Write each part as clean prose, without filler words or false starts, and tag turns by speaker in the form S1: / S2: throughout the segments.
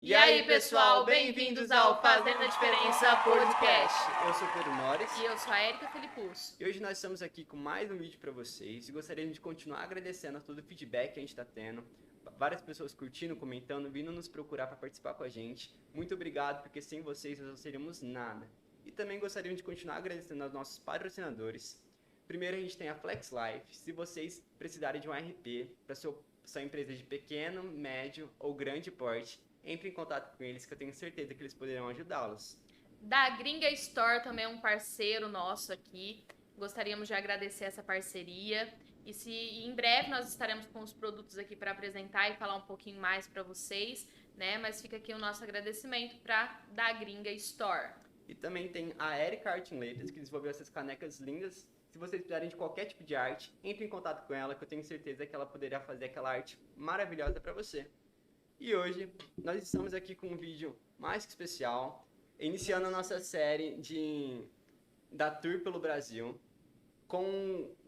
S1: E aí, pessoal, bem-vindos ao Fazendo a Diferença Podcast.
S2: Eu sou o Pedro Mores.
S1: E eu sou a Érica Felipus.
S2: E hoje nós estamos aqui com mais um vídeo para vocês. E gostaríamos de continuar agradecendo a todo o feedback que a gente está tendo. Várias pessoas curtindo, comentando, vindo nos procurar para participar com a gente. Muito obrigado, porque sem vocês nós não seríamos nada. E também gostaríamos de continuar agradecendo aos nossos patrocinadores. Primeiro a gente tem a Flex Life. Se vocês precisarem de um RP para sua empresa de pequeno, médio ou grande porte, entre em contato com eles que eu tenho certeza que eles poderão ajudá-los.
S1: Da Gringa Store também é um parceiro nosso aqui. Gostaríamos de agradecer essa parceria. E em breve nós estaremos com os produtos aqui para apresentar e falar um pouquinho mais para vocês, né? Mas fica aqui o nosso agradecimento para da Gringa Store.
S2: E também tem a Erika Art Letras, que desenvolveu essas canecas lindas. Se vocês precisarem de qualquer tipo de arte, entre em contato com ela, que eu tenho certeza que ela poderá fazer aquela arte maravilhosa para você. E hoje nós estamos aqui com um vídeo mais que especial, iniciando a nossa série da Tour pelo Brasil,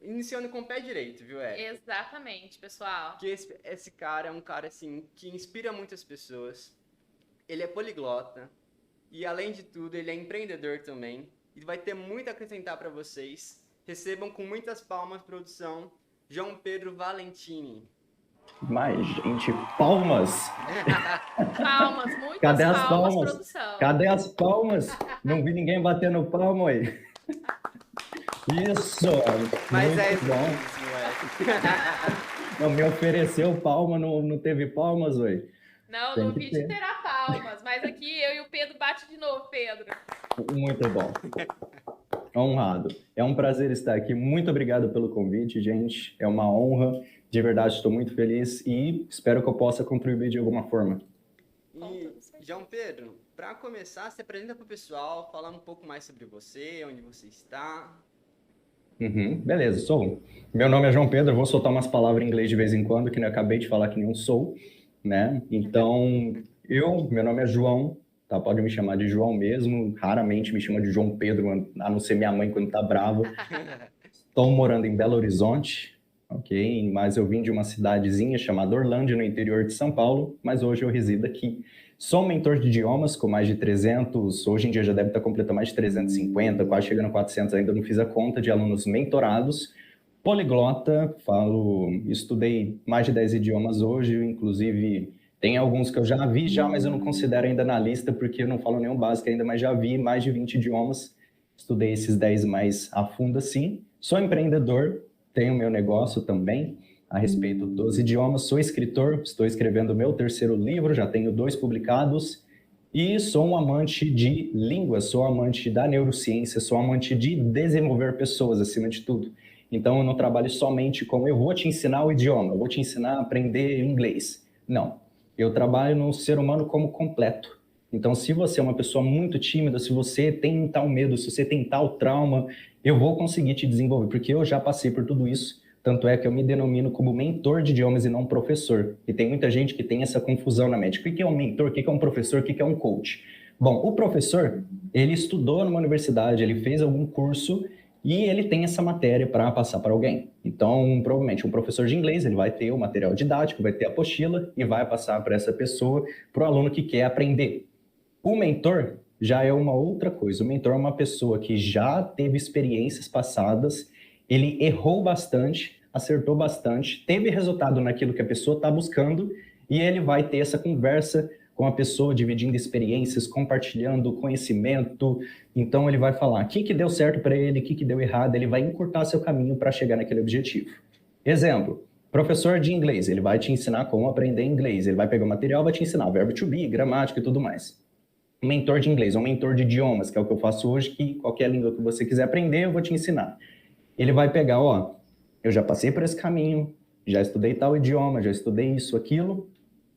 S2: iniciando com o pé direito, viu, Érica?
S1: Exatamente, pessoal.
S2: Que esse cara é um cara assim que inspira muitas pessoas. Ele é poliglota e, além de tudo, ele é empreendedor também. E vai ter muito a acrescentar para vocês. Recebam com muitas palmas, produção, João Pedro Valentini.
S3: Mas, gente, palmas!
S1: Palmas, muitas
S3: Cadê as palmas,
S1: produção.
S3: Cadê as palmas? Não vi ninguém batendo palma aí. Isso!
S2: Mas
S3: muito
S2: é
S3: bom. Não me ofereceu palma, não teve palmas, oi.
S1: Não, no vídeo terá palmas, mas aqui eu e o Pedro bate de novo, Pedro.
S3: Muito bom. Honrado. É um prazer estar aqui. Muito obrigado pelo convite, gente. É uma honra. De verdade, estou muito feliz e espero que eu possa contribuir de alguma forma.
S2: E, João Pedro, para começar, se apresenta para o pessoal, falar um pouco mais sobre você, onde você está.
S3: Beleza, meu nome é João Pedro, eu vou soltar umas palavras em inglês de vez em quando, que eu acabei de falar que não sou, né? Então, meu nome é João, tá? Pode me chamar de João mesmo, raramente me chama de João Pedro, a não ser minha mãe quando tá brava. Estou morando em Belo Horizonte, ok? Mas eu vim de uma cidadezinha chamada Orlândia, no interior de São Paulo, mas hoje eu resido aqui. Sou um mentor de idiomas com mais de 300, hoje em dia já deve estar completando mais de 350, quase chegando a 400, ainda não fiz a conta, de alunos mentorados. Poliglota, estudei mais de 10 idiomas hoje, inclusive tem alguns que eu já vi mas eu não considero ainda na lista, porque eu não falo nenhum básico ainda, mas já vi mais de 20 idiomas, estudei esses 10 mais a fundo assim. Sou empreendedor, tenho meu negócio também a respeito dos idiomas, sou escritor, estou escrevendo o meu terceiro livro, já tenho 2 publicados, e sou um amante de línguas, sou amante da neurociência, sou amante de desenvolver pessoas, acima de tudo. Então, eu não trabalho somente com eu vou te ensinar o idioma, eu vou te ensinar a aprender inglês. Não, eu trabalho no ser humano como completo. Então, se você é uma pessoa muito tímida, se você tem tal medo, se você tem tal trauma, eu vou conseguir te desenvolver, porque eu já passei por tudo isso. Tanto é que eu me denomino como mentor de idiomas e não professor. E tem muita gente que tem essa confusão na mente. O que é um mentor? O que é um professor? O que é um coach? Bom, o professor, ele estudou numa universidade, ele fez algum curso e ele tem essa matéria para passar para alguém. Então, provavelmente, um professor de inglês, ele vai ter o material didático, vai ter a apostila e vai passar para essa pessoa, para o aluno que quer aprender. O mentor já é uma outra coisa. O mentor é uma pessoa que já teve experiências passadas, ele errou bastante, acertou bastante, teve resultado naquilo que a pessoa está buscando e ele vai ter essa conversa com a pessoa, dividindo experiências, compartilhando conhecimento. Então, ele vai falar o que deu certo para ele, o que deu errado, ele vai encurtar seu caminho para chegar naquele objetivo. Exemplo, professor de inglês, ele vai te ensinar como aprender inglês, ele vai pegar o material, vai te ensinar o verbo to be, gramática e tudo mais. Um mentor de inglês, um mentor de idiomas, que é o que eu faço hoje, que qualquer língua que você quiser aprender, eu vou te ensinar. Ele vai pegar, eu já passei por esse caminho, já estudei tal idioma, já estudei isso, aquilo,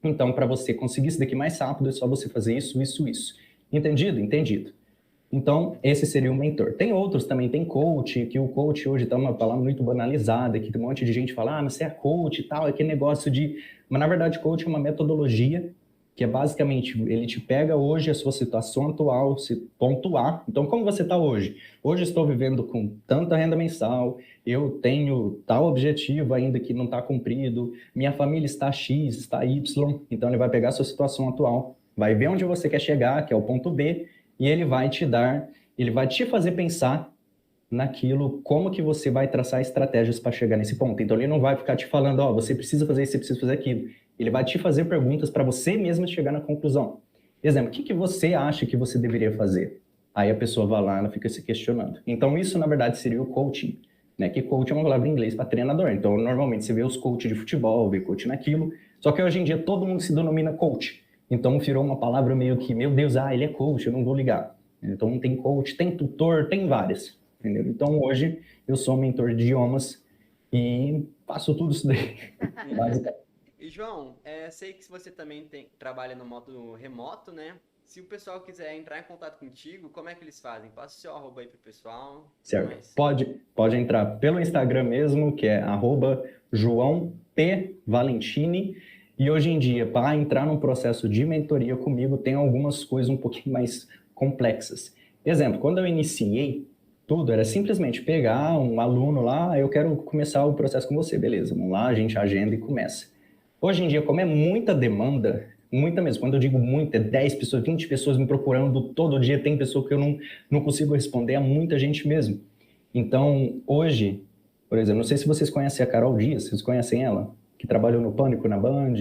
S3: então para você conseguir isso daqui mais rápido é só você fazer isso, isso, isso. Entendido? Entendido. Então, esse seria o mentor. Tem outros também, tem coach, que o coach hoje está uma palavra muito banalizada, que tem um monte de gente fala, mas você é coach e tal, aquele negócio de... Mas na verdade, coach é uma metodologia que é basicamente, ele te pega hoje a sua situação atual, se pontuar. Então, como você está hoje? Hoje estou vivendo com tanta renda mensal, eu tenho tal objetivo ainda que não está cumprido, minha família está X, está Y, então ele vai pegar a sua situação atual vai ver onde você quer chegar, que é o ponto B, e ele vai te fazer pensar naquilo, como que você vai traçar estratégias para chegar nesse ponto. Então ele não vai ficar te falando, ó, você precisa fazer isso, você precisa fazer aquilo. Ele vai te fazer perguntas para você mesmo chegar na conclusão. Exemplo, o que você acha que você deveria fazer? Aí a pessoa vai lá, ela fica se questionando. Então isso, na verdade, seria o coaching, né? Que coach é uma palavra em inglês para treinador. Então, normalmente, você vê os coaches de futebol, vê coach naquilo. Só que hoje em dia, todo mundo se denomina coach. Então, virou uma palavra meio que, meu Deus, ele é coach, eu não vou ligar. Então, tem coach, tem tutor, tem várias. Entendeu? Então, hoje, eu sou mentor de idiomas e faço tudo isso daí, basicamente.
S2: E João, sei que você também trabalha no modo remoto, né? Se o pessoal quiser entrar em contato contigo, como é que eles fazem? Passa o seu arroba aí pro pessoal.
S3: Certo. Pode entrar pelo Instagram mesmo, que é @JoãoPValentini. E hoje em dia, para entrar num processo de mentoria comigo, tem algumas coisas um pouquinho mais complexas. Exemplo, quando eu iniciei, tudo era simplesmente pegar um aluno lá, eu quero começar o processo com você, beleza, vamos lá, a gente agenda e começa. Hoje em dia, como é muita demanda, muita mesmo, quando eu digo muita, é 10 pessoas, 20 pessoas me procurando todo dia, tem pessoa que eu não consigo responder, a muita gente mesmo. Então, hoje, por exemplo, não sei se vocês conhecem a Carol Dias, vocês conhecem ela? Que trabalhou no Pânico, na Band?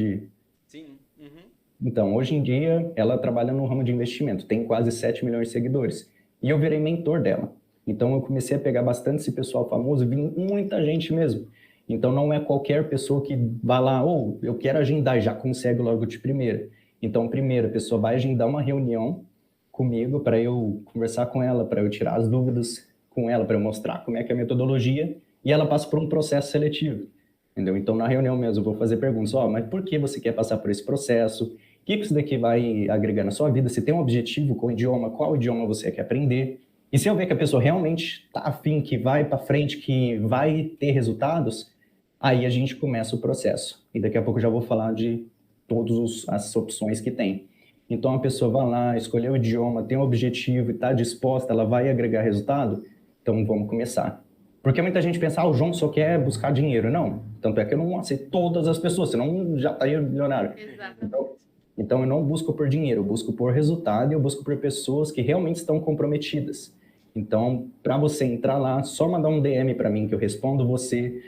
S2: Sim. Uhum.
S3: Então, hoje em dia, ela trabalha no ramo de investimento, tem quase 7 milhões de seguidores. E eu virei mentor dela. Então, eu comecei a pegar bastante esse pessoal famoso, vi muita gente mesmo. Então, não é qualquer pessoa que vai lá, eu quero agendar e já consegue logo de primeira. Então, primeiro, a pessoa vai agendar uma reunião comigo para eu conversar com ela, para eu tirar as dúvidas com ela, para eu mostrar como é que é a metodologia, e ela passa por um processo seletivo. Entendeu? Então, na reunião mesmo, eu vou fazer perguntas, mas por que você quer passar por esse processo? O que isso daqui vai agregar na sua vida? Você tem um objetivo com o idioma? Qual idioma você quer aprender? E se eu ver que a pessoa realmente está afim, que vai para frente, que vai ter resultados, aí a gente começa o processo. E daqui a pouco eu já vou falar de todas as opções que tem. Então, a pessoa vai lá, escolheu o idioma, tem um objetivo e está disposta, ela vai agregar resultado? Então, vamos começar. Porque muita gente pensa, o João só quer buscar dinheiro. Não, tanto é que eu não aceito todas as pessoas, senão já estaria milionário.
S1: Exatamente.
S3: Então, eu não busco por dinheiro, eu busco por resultado e eu busco por pessoas que realmente estão comprometidas. Então, para você entrar lá, só mandar um DM para mim que eu respondo você.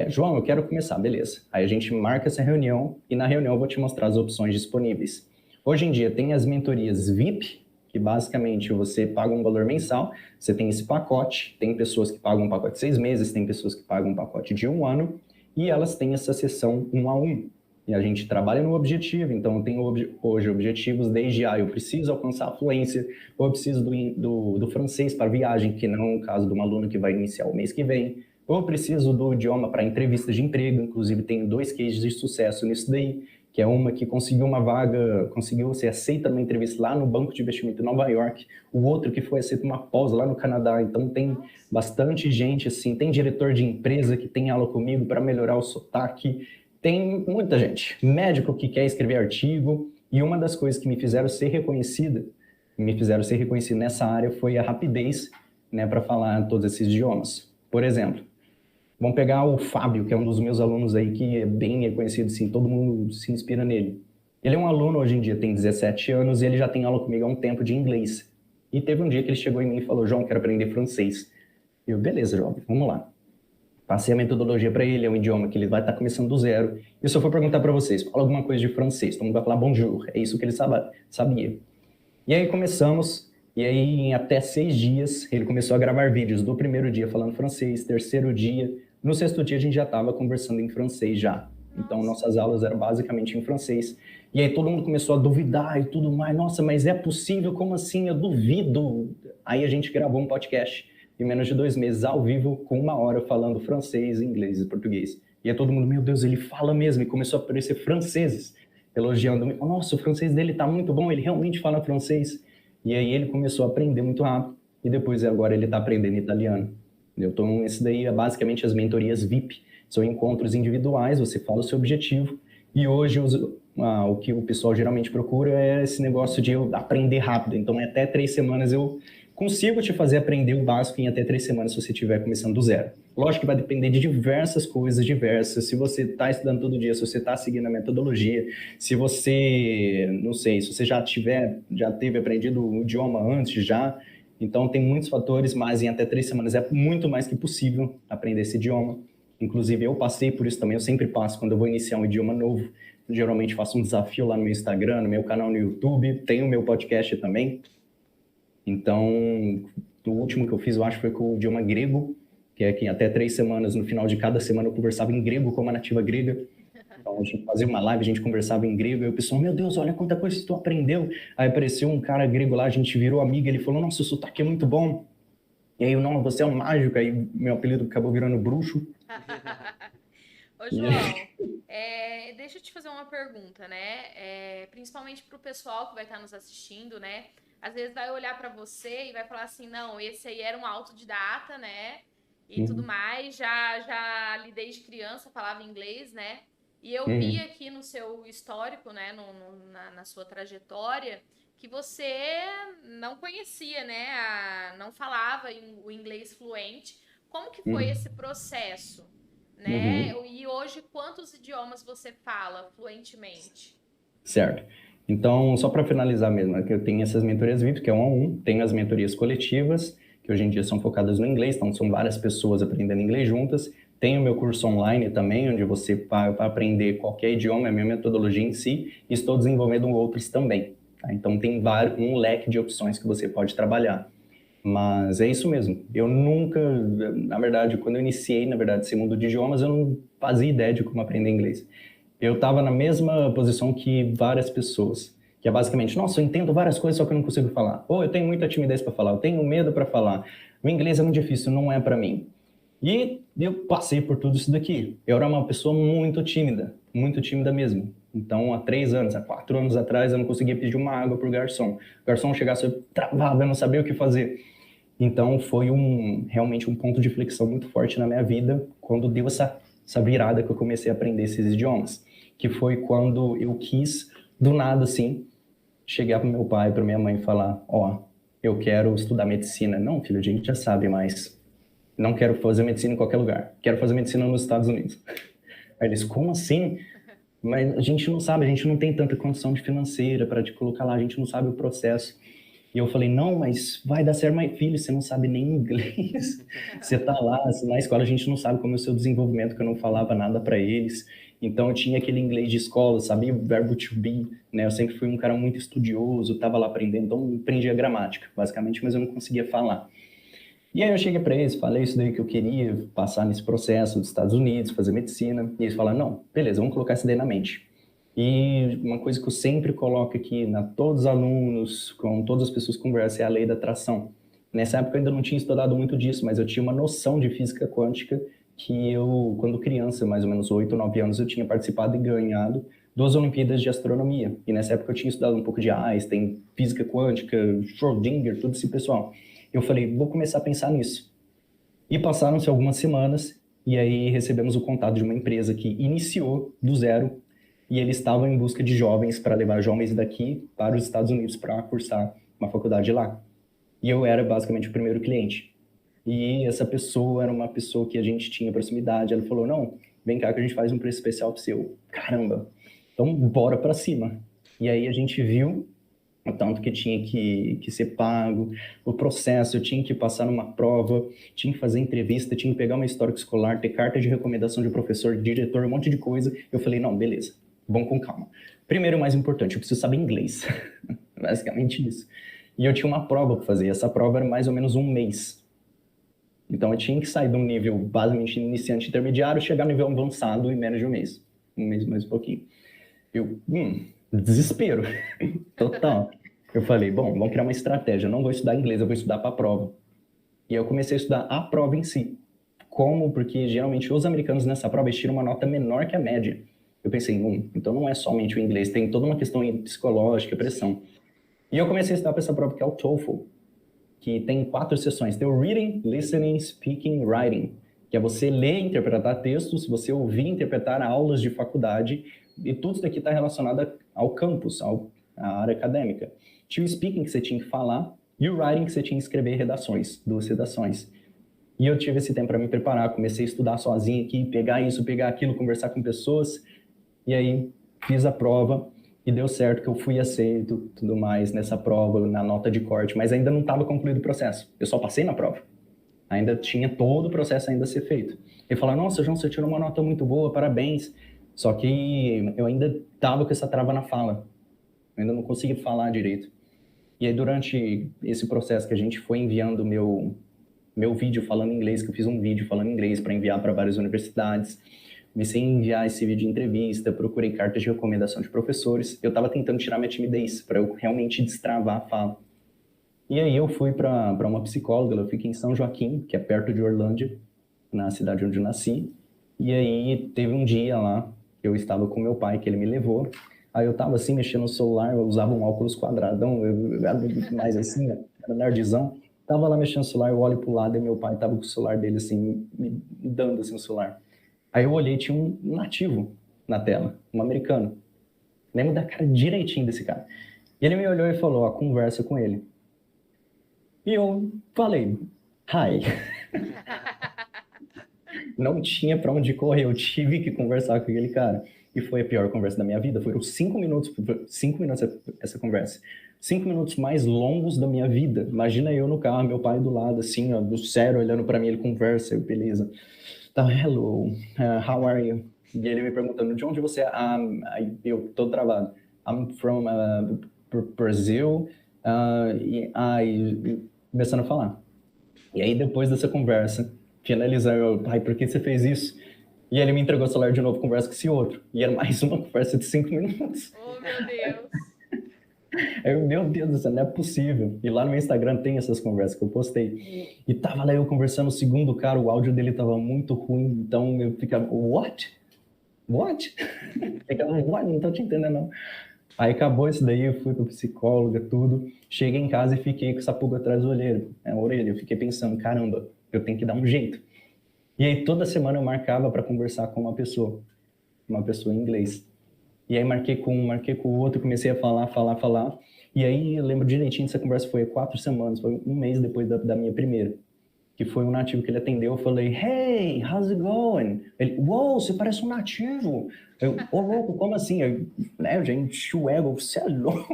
S3: João, eu quero começar, beleza. Aí a gente marca essa reunião e na reunião eu vou te mostrar as opções disponíveis. Hoje em dia tem as mentorias VIP, que basicamente você paga um valor mensal, você tem esse pacote, tem pessoas que pagam um pacote de 6 meses, tem pessoas que pagam um pacote de 1 ano, e elas têm essa sessão 1 a 1. E a gente trabalha no objetivo, então eu tenho hoje objetivos desde, eu preciso alcançar a fluência, ou eu preciso do francês para viagem, que não é o caso de uma aluna que vai iniciar o mês que vem, ou eu preciso do idioma para entrevista de emprego, inclusive tenho 2 cases de sucesso nisso daí, que é uma que conseguiu uma vaga, conseguiu ser aceita numa entrevista lá no Banco de Investimento em Nova York, o outro que foi aceito uma pós lá no Canadá. Então tem bastante gente assim, tem diretor de empresa que tem aula comigo para melhorar o sotaque, tem muita gente, médico que quer escrever artigo, e uma das coisas que me fizeram ser reconhecido nessa área foi a rapidez, né, para falar todos esses idiomas. Por exemplo, vamos pegar o Fábio, que é um dos meus alunos aí, que é bem reconhecido, assim, todo mundo se inspira nele. Ele é um aluno, hoje em dia, tem 17 anos, e ele já tem aula comigo há um tempo de inglês. E teve um dia que ele chegou em mim e falou, João, quero aprender francês. Eu, beleza, João, vamos lá. Passei a metodologia para ele, é um idioma que ele vai estar começando do zero. E se eu for perguntar para vocês, fala alguma coisa de francês, todo mundo vai falar bonjour, é isso que ele sabia. E aí começamos, e aí em até 6 dias, ele começou a gravar vídeos do primeiro dia falando francês, terceiro dia, no 6º dia a gente já estava conversando em francês já. Então nossas aulas eram basicamente em francês. E aí todo mundo começou a duvidar e tudo mais, nossa, mas é possível? Como assim? Eu duvido. Aí a gente gravou um podcast em menos de 2 meses, ao vivo, com 1 hora, falando francês, inglês e português. E aí todo mundo, meu Deus, ele fala mesmo, e começou a aparecer franceses elogiando, nossa, o francês dele tá muito bom, ele realmente fala francês. E aí ele começou a aprender muito rápido, e depois agora ele tá aprendendo italiano. Então esse daí é basicamente as mentorias VIP, são encontros individuais, você fala o seu objetivo, e hoje o que o pessoal geralmente procura é esse negócio de eu aprender rápido, então até 3 semanas eu consigo te fazer aprender o básico em até 3 semanas se você estiver começando do zero. Lógico que vai depender de diversas coisas, diversas. Se você está estudando todo dia, se você está seguindo a metodologia, se você, não sei, se você já teve aprendido o idioma antes já. Então, tem muitos fatores, mas em até 3 semanas é muito mais que possível aprender esse idioma. Inclusive, eu passei por isso também, eu sempre passo quando eu vou iniciar um idioma novo. Geralmente faço um desafio lá no meu Instagram, no meu canal no YouTube, tenho o meu podcast também. Então, o último que eu fiz, eu acho, foi com o idioma grego, que é que até 3 semanas, no final de cada semana, eu conversava em grego com uma nativa grega. Então, a gente fazia uma live, a gente conversava em grego, e o pessoal, meu Deus, olha quanta coisa tu aprendeu. Aí apareceu um cara grego lá, a gente virou amigo, ele falou, nossa, o sotaque é muito bom. E aí, eu, não, você é um mágico, aí meu apelido acabou virando bruxo.
S1: Ô, João, deixa eu te fazer uma pergunta, né? Principalmente para o pessoal que vai estar nos assistindo, né? Às vezes vai olhar para você e vai falar assim, não, esse aí era um autodidata, né? E tudo mais, já li desde criança, falava inglês, né? E eu vi aqui no seu histórico, né, na sua trajetória, que você não conhecia, né, não falava o inglês fluente. Como que foi esse processo, né? E hoje, quantos idiomas você fala fluentemente?
S3: Certo. Então, só para finalizar mesmo, que eu tenho essas mentorias VIP, que é 1-on-1, tenho as mentorias coletivas, que hoje em dia são focadas no inglês, então são várias pessoas aprendendo inglês juntas. Tenho o meu curso online também, onde você vai aprender qualquer idioma, é a minha metodologia em si, e estou desenvolvendo outros também. Tá? Então, tem um leque de opções que você pode trabalhar. Mas é isso mesmo. Eu nunca, na verdade, quando eu iniciei, esse mundo de idiomas, eu não fazia ideia de como aprender inglês. Eu estava na mesma posição que várias pessoas, que é basicamente, nossa, eu entendo várias coisas, só que eu não consigo falar. Ou eu tenho muita timidez para falar, eu tenho medo para falar. O inglês é muito difícil, não é para mim. E eu passei por tudo isso daqui. Eu era uma pessoa muito tímida mesmo. Então, há 3 anos, há 4 anos atrás, eu não conseguia pedir uma água pro garçom. O garçom chegasse, eu travava, eu não sabia o que fazer. Então, foi realmente um ponto de flexão muito forte na minha vida, quando deu essa virada que eu comecei a aprender esses idiomas. Que foi quando eu quis, do nada, assim, chegar para meu pai, para minha mãe e falar, eu quero estudar medicina. Não, filho, a gente já sabe, mas não quero fazer medicina em qualquer lugar. Quero fazer medicina nos Estados Unidos. Aí eles, como assim? Mas a gente não sabe, a gente não tem tanta condição financeira para te colocar lá, a gente não sabe o processo. E eu falei, não, mas vai dar certo, mas filho, você não sabe nem inglês. Você tá lá, na escola a gente não sabe como é o seu desenvolvimento, que eu não falava nada para eles. Então eu tinha aquele inglês de escola, sabia o verbo to be, né? Eu sempre fui um cara muito estudioso, tava lá aprendendo, então eu aprendi a gramática, basicamente, mas eu não conseguia falar. E aí eu cheguei para eles, falei isso daí que eu queria, passar nesse processo dos Estados Unidos, fazer medicina. E eles falaram, não, beleza, vamos colocar isso daí na mente. E uma coisa que eu sempre coloco aqui, todos os alunos, com todas as pessoas que conversam, é a lei da atração. Nessa época eu ainda não tinha estudado muito disso, mas eu tinha uma noção de física quântica que eu, quando criança, mais ou menos 8 ou 9 anos, eu tinha participado e ganhado 2 Olimpíadas de Astronomia. E nessa época eu tinha estudado um pouco de Einstein, física quântica, Schrödinger, tudo esse pessoal. Eu falei, vou começar a pensar nisso. E passaram-se algumas semanas, e aí recebemos o contato de uma empresa que iniciou do zero, e eles estavam em busca de jovens para levar jovens daqui para os Estados Unidos para cursar uma faculdade lá. E eu era basicamente o primeiro cliente. E essa pessoa era uma pessoa que a gente tinha proximidade. Ela falou, não, vem cá que a gente faz um preço especial para você. Caramba, então bora para cima. E aí a gente viu o tanto que tinha que ser pago, o processo, eu tinha que passar numa prova, tinha que fazer entrevista, tinha que pegar uma histórico escolar, ter carta de recomendação de professor, de diretor, um monte de coisa. Eu falei, não, beleza, vamos com calma. Primeiro, o mais importante, eu preciso saber inglês. Basicamente isso. E eu tinha uma prova para fazer, essa prova era mais ou menos 1 mês. Então eu tinha que sair de um nível basicamente iniciante intermediário, chegar no nível avançado em menos de 1 mês. 1 mês mais um pouquinho. Eu, desespero total. Eu falei, bom, vamos criar uma estratégia. Eu não vou estudar inglês, eu vou estudar para a prova. E eu comecei a estudar a prova em si. Como? Porque geralmente os americanos nessa prova eles tiram uma nota menor que a média. Eu pensei, então não é somente o inglês, tem toda uma questão psicológica, pressão. E eu comecei a estudar para essa prova que é o TOEFL, que tem 4 sessões. Tem o Reading, Listening, Speaking, Writing, que é você ler e interpretar textos, você ouvir e interpretar aulas de faculdade, e tudo isso daqui está relacionado ao campus, à área acadêmica. Tinha o speaking, que você tinha que falar, e o writing, que você tinha que escrever redações, 2 redações. E eu tive esse tempo para me preparar, comecei a estudar sozinho aqui, pegar isso, pegar aquilo, conversar com pessoas, e aí fiz a prova e deu certo que eu fui aceito, tudo mais, nessa prova, na nota de corte, mas ainda não estava concluído o processo, eu só passei na prova. Ainda tinha todo o processo ainda a ser feito. Ele falou, nossa, João, você tirou uma nota muito boa, parabéns. Só que eu ainda estava com essa trava na fala, eu ainda não conseguia falar direito. E aí, durante esse processo que a gente foi enviando meu vídeo falando inglês, que eu fiz um vídeo falando inglês para enviar para várias universidades, comecei a enviar esse vídeo de entrevista, procurei cartas de recomendação de professores, eu estava tentando tirar minha timidez, para eu realmente destravar a fala. E aí eu fui para uma psicóloga, eu fiquei em São Joaquim, que é perto de Orlândia, na cidade onde eu nasci. E aí teve um dia lá, eu estava com meu pai, que ele me levou. Aí eu tava assim, mexendo no celular, eu usava um óculos quadradão, eu era mais assim, era nerdzão. Tava lá mexendo no celular, eu olho pro lado e meu pai tava com o celular dele assim, me dando assim o celular. Aí eu olhei, tinha um nativo na tela, um americano. Lembro da cara direitinho desse cara. E ele me olhou e falou, ó, conversa com ele. E eu falei, hi. Não tinha pra onde correr, eu tive que conversar com aquele cara. E foi a pior conversa da minha vida. Foram 5 minutos essa conversa. 5 minutos mais longos da minha vida. Imagina eu no carro, meu pai do lado, assim, ó, do sério, olhando pra mim, ele conversa, eu, beleza. Tá, hello, how are you? E ele me perguntando, de onde você é? Eu tô travado. I'm from Brazil. E começando a falar. E aí, depois dessa conversa, finalizar, pai, por que você fez isso? E ele me entregou o celular de novo, conversa com esse outro. E era mais uma conversa de 5 minutos.
S1: Oh, meu Deus.
S3: Meu Deus do céu, não é possível. E lá no meu Instagram tem essas conversas que eu postei. E tava lá eu conversando, o segundo cara, o áudio dele tava muito ruim, então eu ficava, what? What? Ficava, what? Não tô te entendendo, não. Aí acabou isso daí, eu fui pra psicóloga, tudo. Cheguei em casa e fiquei com essa pulga atrás da orelha. Eu fiquei pensando, caramba, eu tenho que dar um jeito. E aí toda semana eu marcava para conversar com uma pessoa em inglês. E aí marquei com o outro, comecei a falar. E aí eu lembro direitinho dessa conversa, foi há 4 semanas, foi um mês depois da minha primeira. Que foi um nativo que ele atendeu, eu falei, hey, how's it going? Ele, wow, você parece um nativo. Eu, louco, como assim? Eu, né, gente, chuego, você é louco.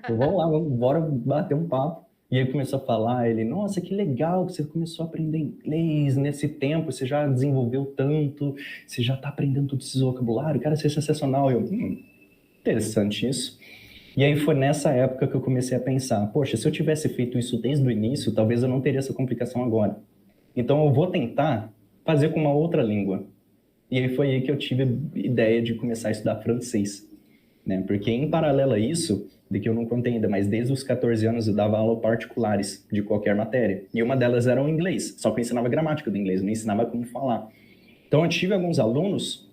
S3: Vamos lá, bora bater um papo. E ele começou a falar, ele, nossa, que legal que você começou a aprender inglês nesse tempo, você já desenvolveu tanto, você já tá aprendendo todo esse vocabulário, cara, isso é sensacional. Eu, interessante isso. E aí foi nessa época que eu comecei a pensar, poxa, se eu tivesse feito isso desde o início, talvez eu não teria essa complicação agora. Então eu vou tentar fazer com uma outra língua. E aí foi aí que eu tive a ideia de começar a estudar francês, né? Porque em paralelo a isso, de que eu não contei ainda, mas desde os 14 anos eu dava aula particulares de qualquer matéria. E uma delas era o inglês, só que eu ensinava gramática do inglês, não ensinava como falar. Então eu tive alguns alunos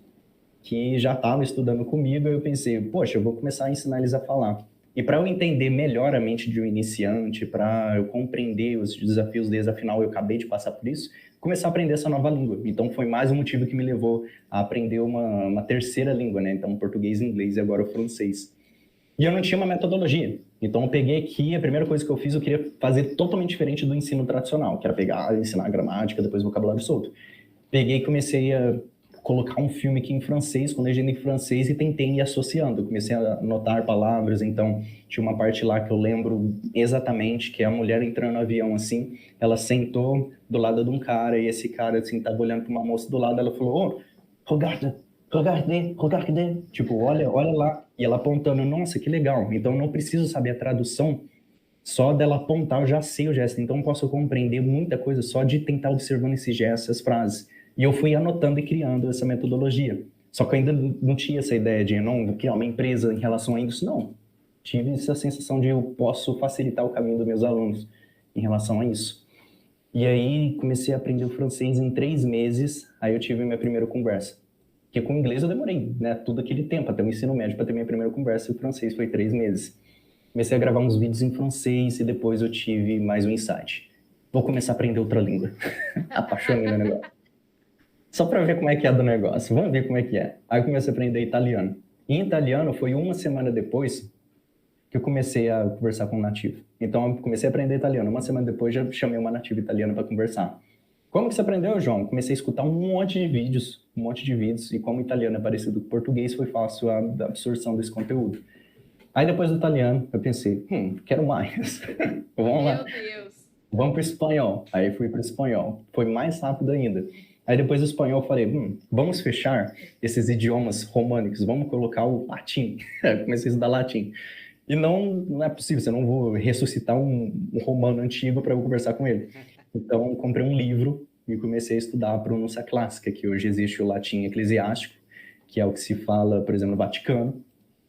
S3: que já estavam estudando comigo, e eu pensei, poxa, eu vou começar a ensinar eles a falar. E para eu entender melhor a mente de um iniciante, para eu compreender os desafios deles, afinal eu acabei de passar por isso, começar a aprender essa nova língua. Então foi mais um motivo que me levou a aprender uma terceira língua, né? Então português, inglês e agora o francês. E eu não tinha uma metodologia. Então eu peguei aqui, a primeira coisa que eu fiz, eu queria fazer totalmente diferente do ensino tradicional, que era pegar, ensinar gramática, depois vocabulário solto. Peguei e comecei a colocar um filme aqui em francês, com legenda em francês, e tentei ir associando. Eu comecei a anotar palavras, então tinha uma parte lá que eu lembro exatamente, que é a mulher entrando no avião, assim, ela sentou do lado de um cara, e esse cara, assim, tava olhando para uma moça do lado, ela falou, oh, regarde, tipo, olha lá, e ela apontando, nossa, que legal, então eu não preciso saber a tradução, só dela apontar eu já sei o gesto, então eu posso compreender muita coisa só de tentar observando esse gesto, essas frases. E eu fui anotando e criando essa metodologia. Só que eu ainda não tinha essa ideia de não criar uma empresa em relação a isso, não. Tive essa sensação de eu posso facilitar o caminho dos meus alunos em relação a isso. E aí comecei a aprender o francês em 3 meses, aí eu tive minha primeira conversa. Porque com o inglês eu demorei, né, todo aquele tempo, até o ensino médio, para ter minha primeira conversa, e o francês foi 3 meses. Comecei a gravar uns vídeos em francês e depois eu tive mais um insight. Vou começar a aprender outra língua. Apaixonei no negócio. Só para ver como é que é do negócio. Vamos ver como é que é. Aí eu comecei a aprender italiano. E em italiano foi uma semana depois que eu comecei a conversar com um nativo. Então, eu comecei a aprender italiano. Uma semana depois, já chamei uma nativa italiana para conversar. Como que você aprendeu, João? Comecei a escutar um monte de vídeos, e como o italiano é parecido com o português, foi fácil a absorção desse conteúdo. Aí, depois do italiano, eu pensei, quero mais. Vamos lá.
S1: Meu Deus.
S3: Vamos para o espanhol. Aí fui para o espanhol. Foi mais rápido ainda. Aí depois do espanhol eu falei, vamos fechar esses idiomas românicos, vamos colocar o latim. Comecei a estudar latim. E não é possível, eu não vou ressuscitar um romano antigo para eu conversar com ele. Então, comprei um livro e comecei a estudar a pronúncia clássica, que hoje existe o latim eclesiástico, que é o que se fala, por exemplo, no Vaticano.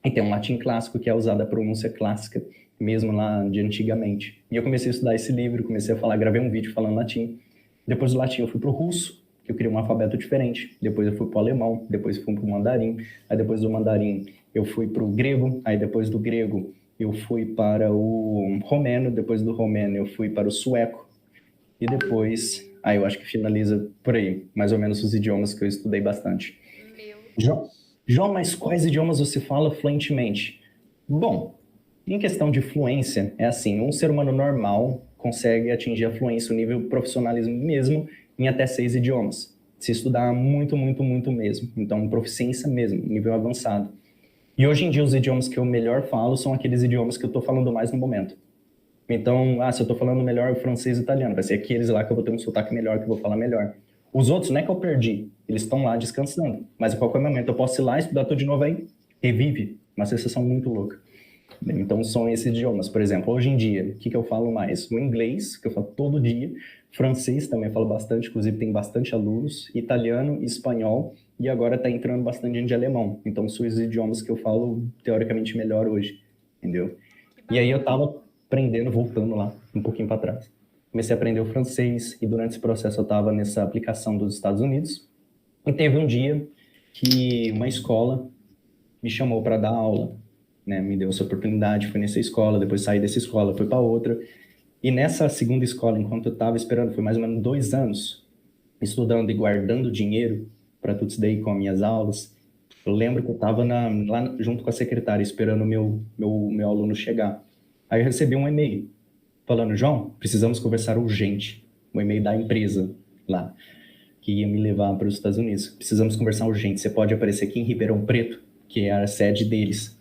S3: E tem um latim clássico que é usado a pronúncia clássica, mesmo lá de antigamente. E eu comecei a estudar esse livro, comecei a falar, gravei um vídeo falando latim. Depois do latim eu fui para o russo, que eu queria um alfabeto diferente. Depois eu fui para o alemão, depois eu fui para o mandarim. Aí depois do mandarim eu fui para o grego. Aí depois do grego eu fui para o romeno. Depois do romeno eu fui para o sueco. E depois, eu acho que finaliza por aí, mais ou menos os idiomas que eu estudei bastante. João, mas quais idiomas você fala fluentemente? Bom, em questão de fluência, é assim, um ser humano normal consegue atingir a fluência, o nível profissionalismo mesmo, em até 6 idiomas. Se estudar muito, muito, muito mesmo. Então, proficiência mesmo, nível avançado. E hoje em dia, os idiomas que eu melhor falo são aqueles idiomas que eu estou falando mais no momento. Então, se eu estou falando melhor francês e italiano, vai ser aqueles lá que eu vou ter um sotaque melhor, que eu vou falar melhor. Os outros não é que eu perdi, eles estão lá descansando. Mas a qualquer momento eu posso ir lá, estudar tudo de novo aí, revive. Uma sensação muito louca. Então, são esses idiomas. Por exemplo, hoje em dia, o que eu falo mais? O inglês, que eu falo todo dia. Francês também falo bastante, inclusive tem bastante alunos. Italiano, espanhol. E agora está entrando bastante de alemão. Então, são os idiomas que eu falo, teoricamente, melhor hoje. Entendeu? E aí eu estava aprendendo, voltando lá, um pouquinho para trás. Comecei a aprender o francês. E durante esse processo eu estava nessa aplicação dos Estados Unidos. E teve um dia que uma escola me chamou para dar aula. Né, me deu essa oportunidade, fui nessa escola, depois saí dessa escola, fui para outra. E nessa segunda escola, enquanto eu estava esperando, foi mais ou menos 2 anos, estudando e guardando dinheiro para tudo isso daí com as minhas aulas. Eu lembro que eu estava lá junto com a secretária, esperando o meu aluno chegar. Aí eu recebi um e-mail falando, João, precisamos conversar urgente. Um e-mail da empresa lá, que ia me levar para os Estados Unidos. Precisamos conversar urgente. Você pode aparecer aqui em Ribeirão Preto, que é a sede deles.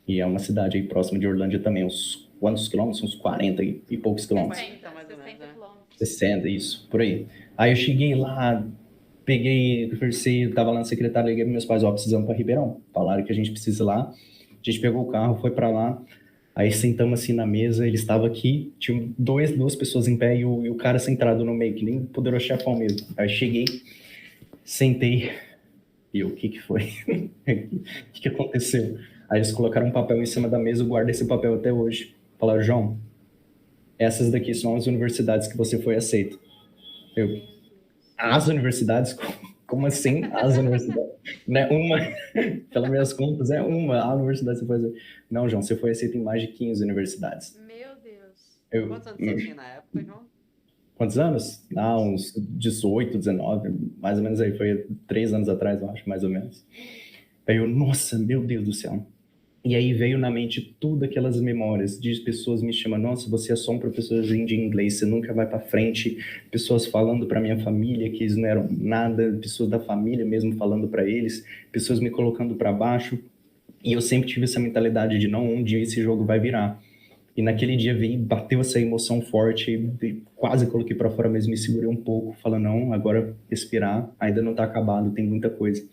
S3: E é uma cidade aí próxima de Orlândia também, uns quantos quilômetros? Uns 40 e poucos quilômetros.
S1: 60 quilômetros.
S3: 60, isso, por aí. Aí eu cheguei lá, conversei, tava lá na secretária, liguei para meus pais, precisamos para Ribeirão. Falaram que a gente precisa ir lá. A gente pegou o carro, foi para lá. Aí sentamos assim na mesa, ele estava aqui, tinha duas pessoas em pé e o cara sentado no meio, que nem poderoso chefão mesmo. Aí cheguei, sentei, e o que foi? O que aconteceu? Aí eles colocaram um papel em cima da mesa, eu guardo esse papel até hoje. Falaram, João, essas daqui são as universidades que você foi aceito. As universidades? Como assim as universidades? Né? Uma, pelas minhas contas, a universidade que você foi aceito. Não, João, você foi aceito em mais de 15 universidades.
S1: Meu Deus.
S2: Quantos anos você tinha na época, João?
S3: Quantos anos? Uns 18, 19, mais ou menos aí. Foi 3 anos atrás, eu acho, mais ou menos. Aí eu, nossa, meu Deus do céu. E aí veio na mente tudo aquelas memórias de pessoas me chamando, nossa, você é só um professorzinho de inglês, você nunca vai para frente. Pessoas falando para minha família que eles não eram nada, pessoas da família mesmo falando para eles, pessoas me colocando para baixo. E eu sempre tive essa mentalidade de não, um dia esse jogo vai virar. E naquele dia bateu essa emoção forte, e quase coloquei para fora mesmo, me segurei um pouco, falando, não, agora respirar, ainda não tá acabado, tem muita coisa.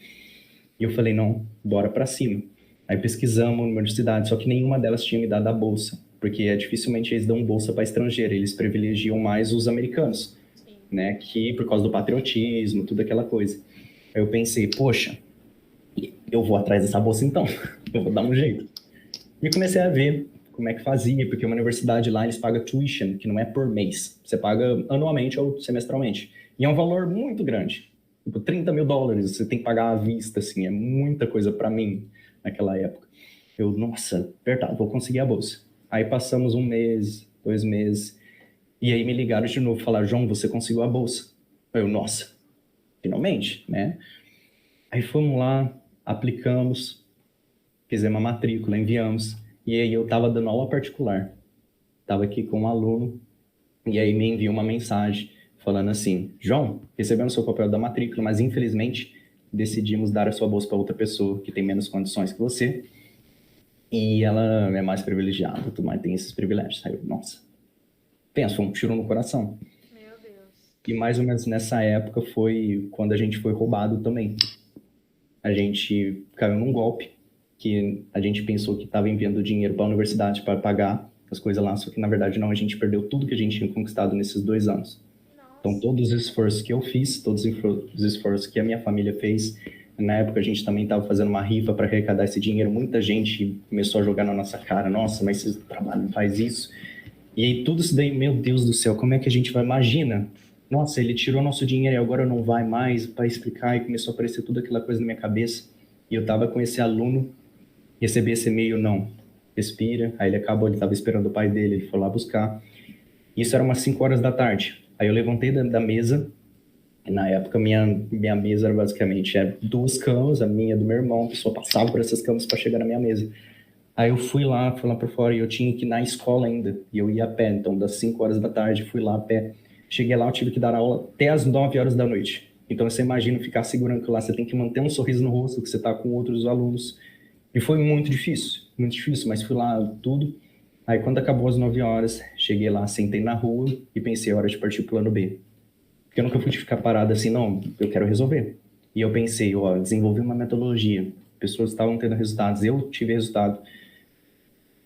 S3: E eu falei, não, bora para cima. Aí pesquisamos na universidade, só que nenhuma delas tinha me dado a bolsa, porque dificilmente eles dão bolsa para estrangeiro, eles privilegiam mais os americanos, né, que por causa do patriotismo, tudo aquela coisa. Aí eu pensei, poxa, eu vou atrás dessa bolsa então, eu vou dar um jeito. E comecei a ver como é que fazia, porque uma universidade lá, eles pagam tuition, que não é por mês, você paga anualmente ou semestralmente, e é um valor muito grande, tipo $30 mil, você tem que pagar à vista, assim, é muita coisa para mim, naquela época. Eu, nossa, verdade, vou conseguir a bolsa. Aí passamos 1 mês, 2 meses, e aí me ligaram de novo, falaram, João, você conseguiu a bolsa. Eu, nossa, finalmente, né? Aí fomos lá, aplicamos, fizemos a matrícula, enviamos, E aí eu estava dando aula particular, estava aqui com um aluno, e aí me enviou uma mensagem falando assim: João, recebemos seu papel da matrícula, mas infelizmente decidimos dar a sua bolsa para outra pessoa que tem menos condições que você, e ela é mais privilegiada, tu mais tem esses privilégios. Aí eu, nossa, pensa, foi um tiro no coração.
S1: Meu Deus.
S3: E mais ou menos nessa época foi quando a gente foi roubado também. A gente caiu num golpe, que a gente pensou que estava enviando dinheiro para a universidade para pagar as coisas lá, só que na verdade não, a gente perdeu tudo que a gente tinha conquistado nesses 2 anos. Então
S1: Nossa.
S3: todos os esforços que eu fiz, todos os esforços que a minha família fez, na época a gente também estava fazendo uma rifa para arrecadar esse dinheiro, muita gente começou a jogar na nossa cara: nossa, mas esse trabalho não faz isso. E aí tudo isso daí, meu Deus do céu, como é que a gente vai? Imagina, nossa, ele tirou nosso dinheiro e agora não vai mais para explicar, e começou a aparecer toda aquela coisa na minha cabeça. E eu tava com esse aluno, recebi esse e-mail, não, respira. Aí ele acabou, ele tava esperando o pai dele, ele foi lá buscar. Isso era umas 5 horas da tarde. Aí eu levantei da mesa, e na época minha mesa era basicamente 2 camas, a minha e do meu irmão, a pessoa passava por essas camas para chegar na minha mesa. Aí eu fui lá por fora, e eu tinha que ir na escola ainda, e eu ia a pé, então das 5 horas da tarde, fui lá a pé. Cheguei lá, eu tive que dar aula até as 9 horas da noite. Então você imagina ficar segurando que lá, você tem que manter um sorriso no rosto, que você está com outros alunos. E foi muito difícil, mas fui lá tudo. Aí quando acabou as 9 horas, cheguei lá, sentei na rua e pensei: hora de partir pro plano B. Porque eu nunca fui ficar parado assim, não, eu quero resolver. E eu pensei, ó, desenvolvi uma metodologia, pessoas estavam tendo resultados, eu tive resultado.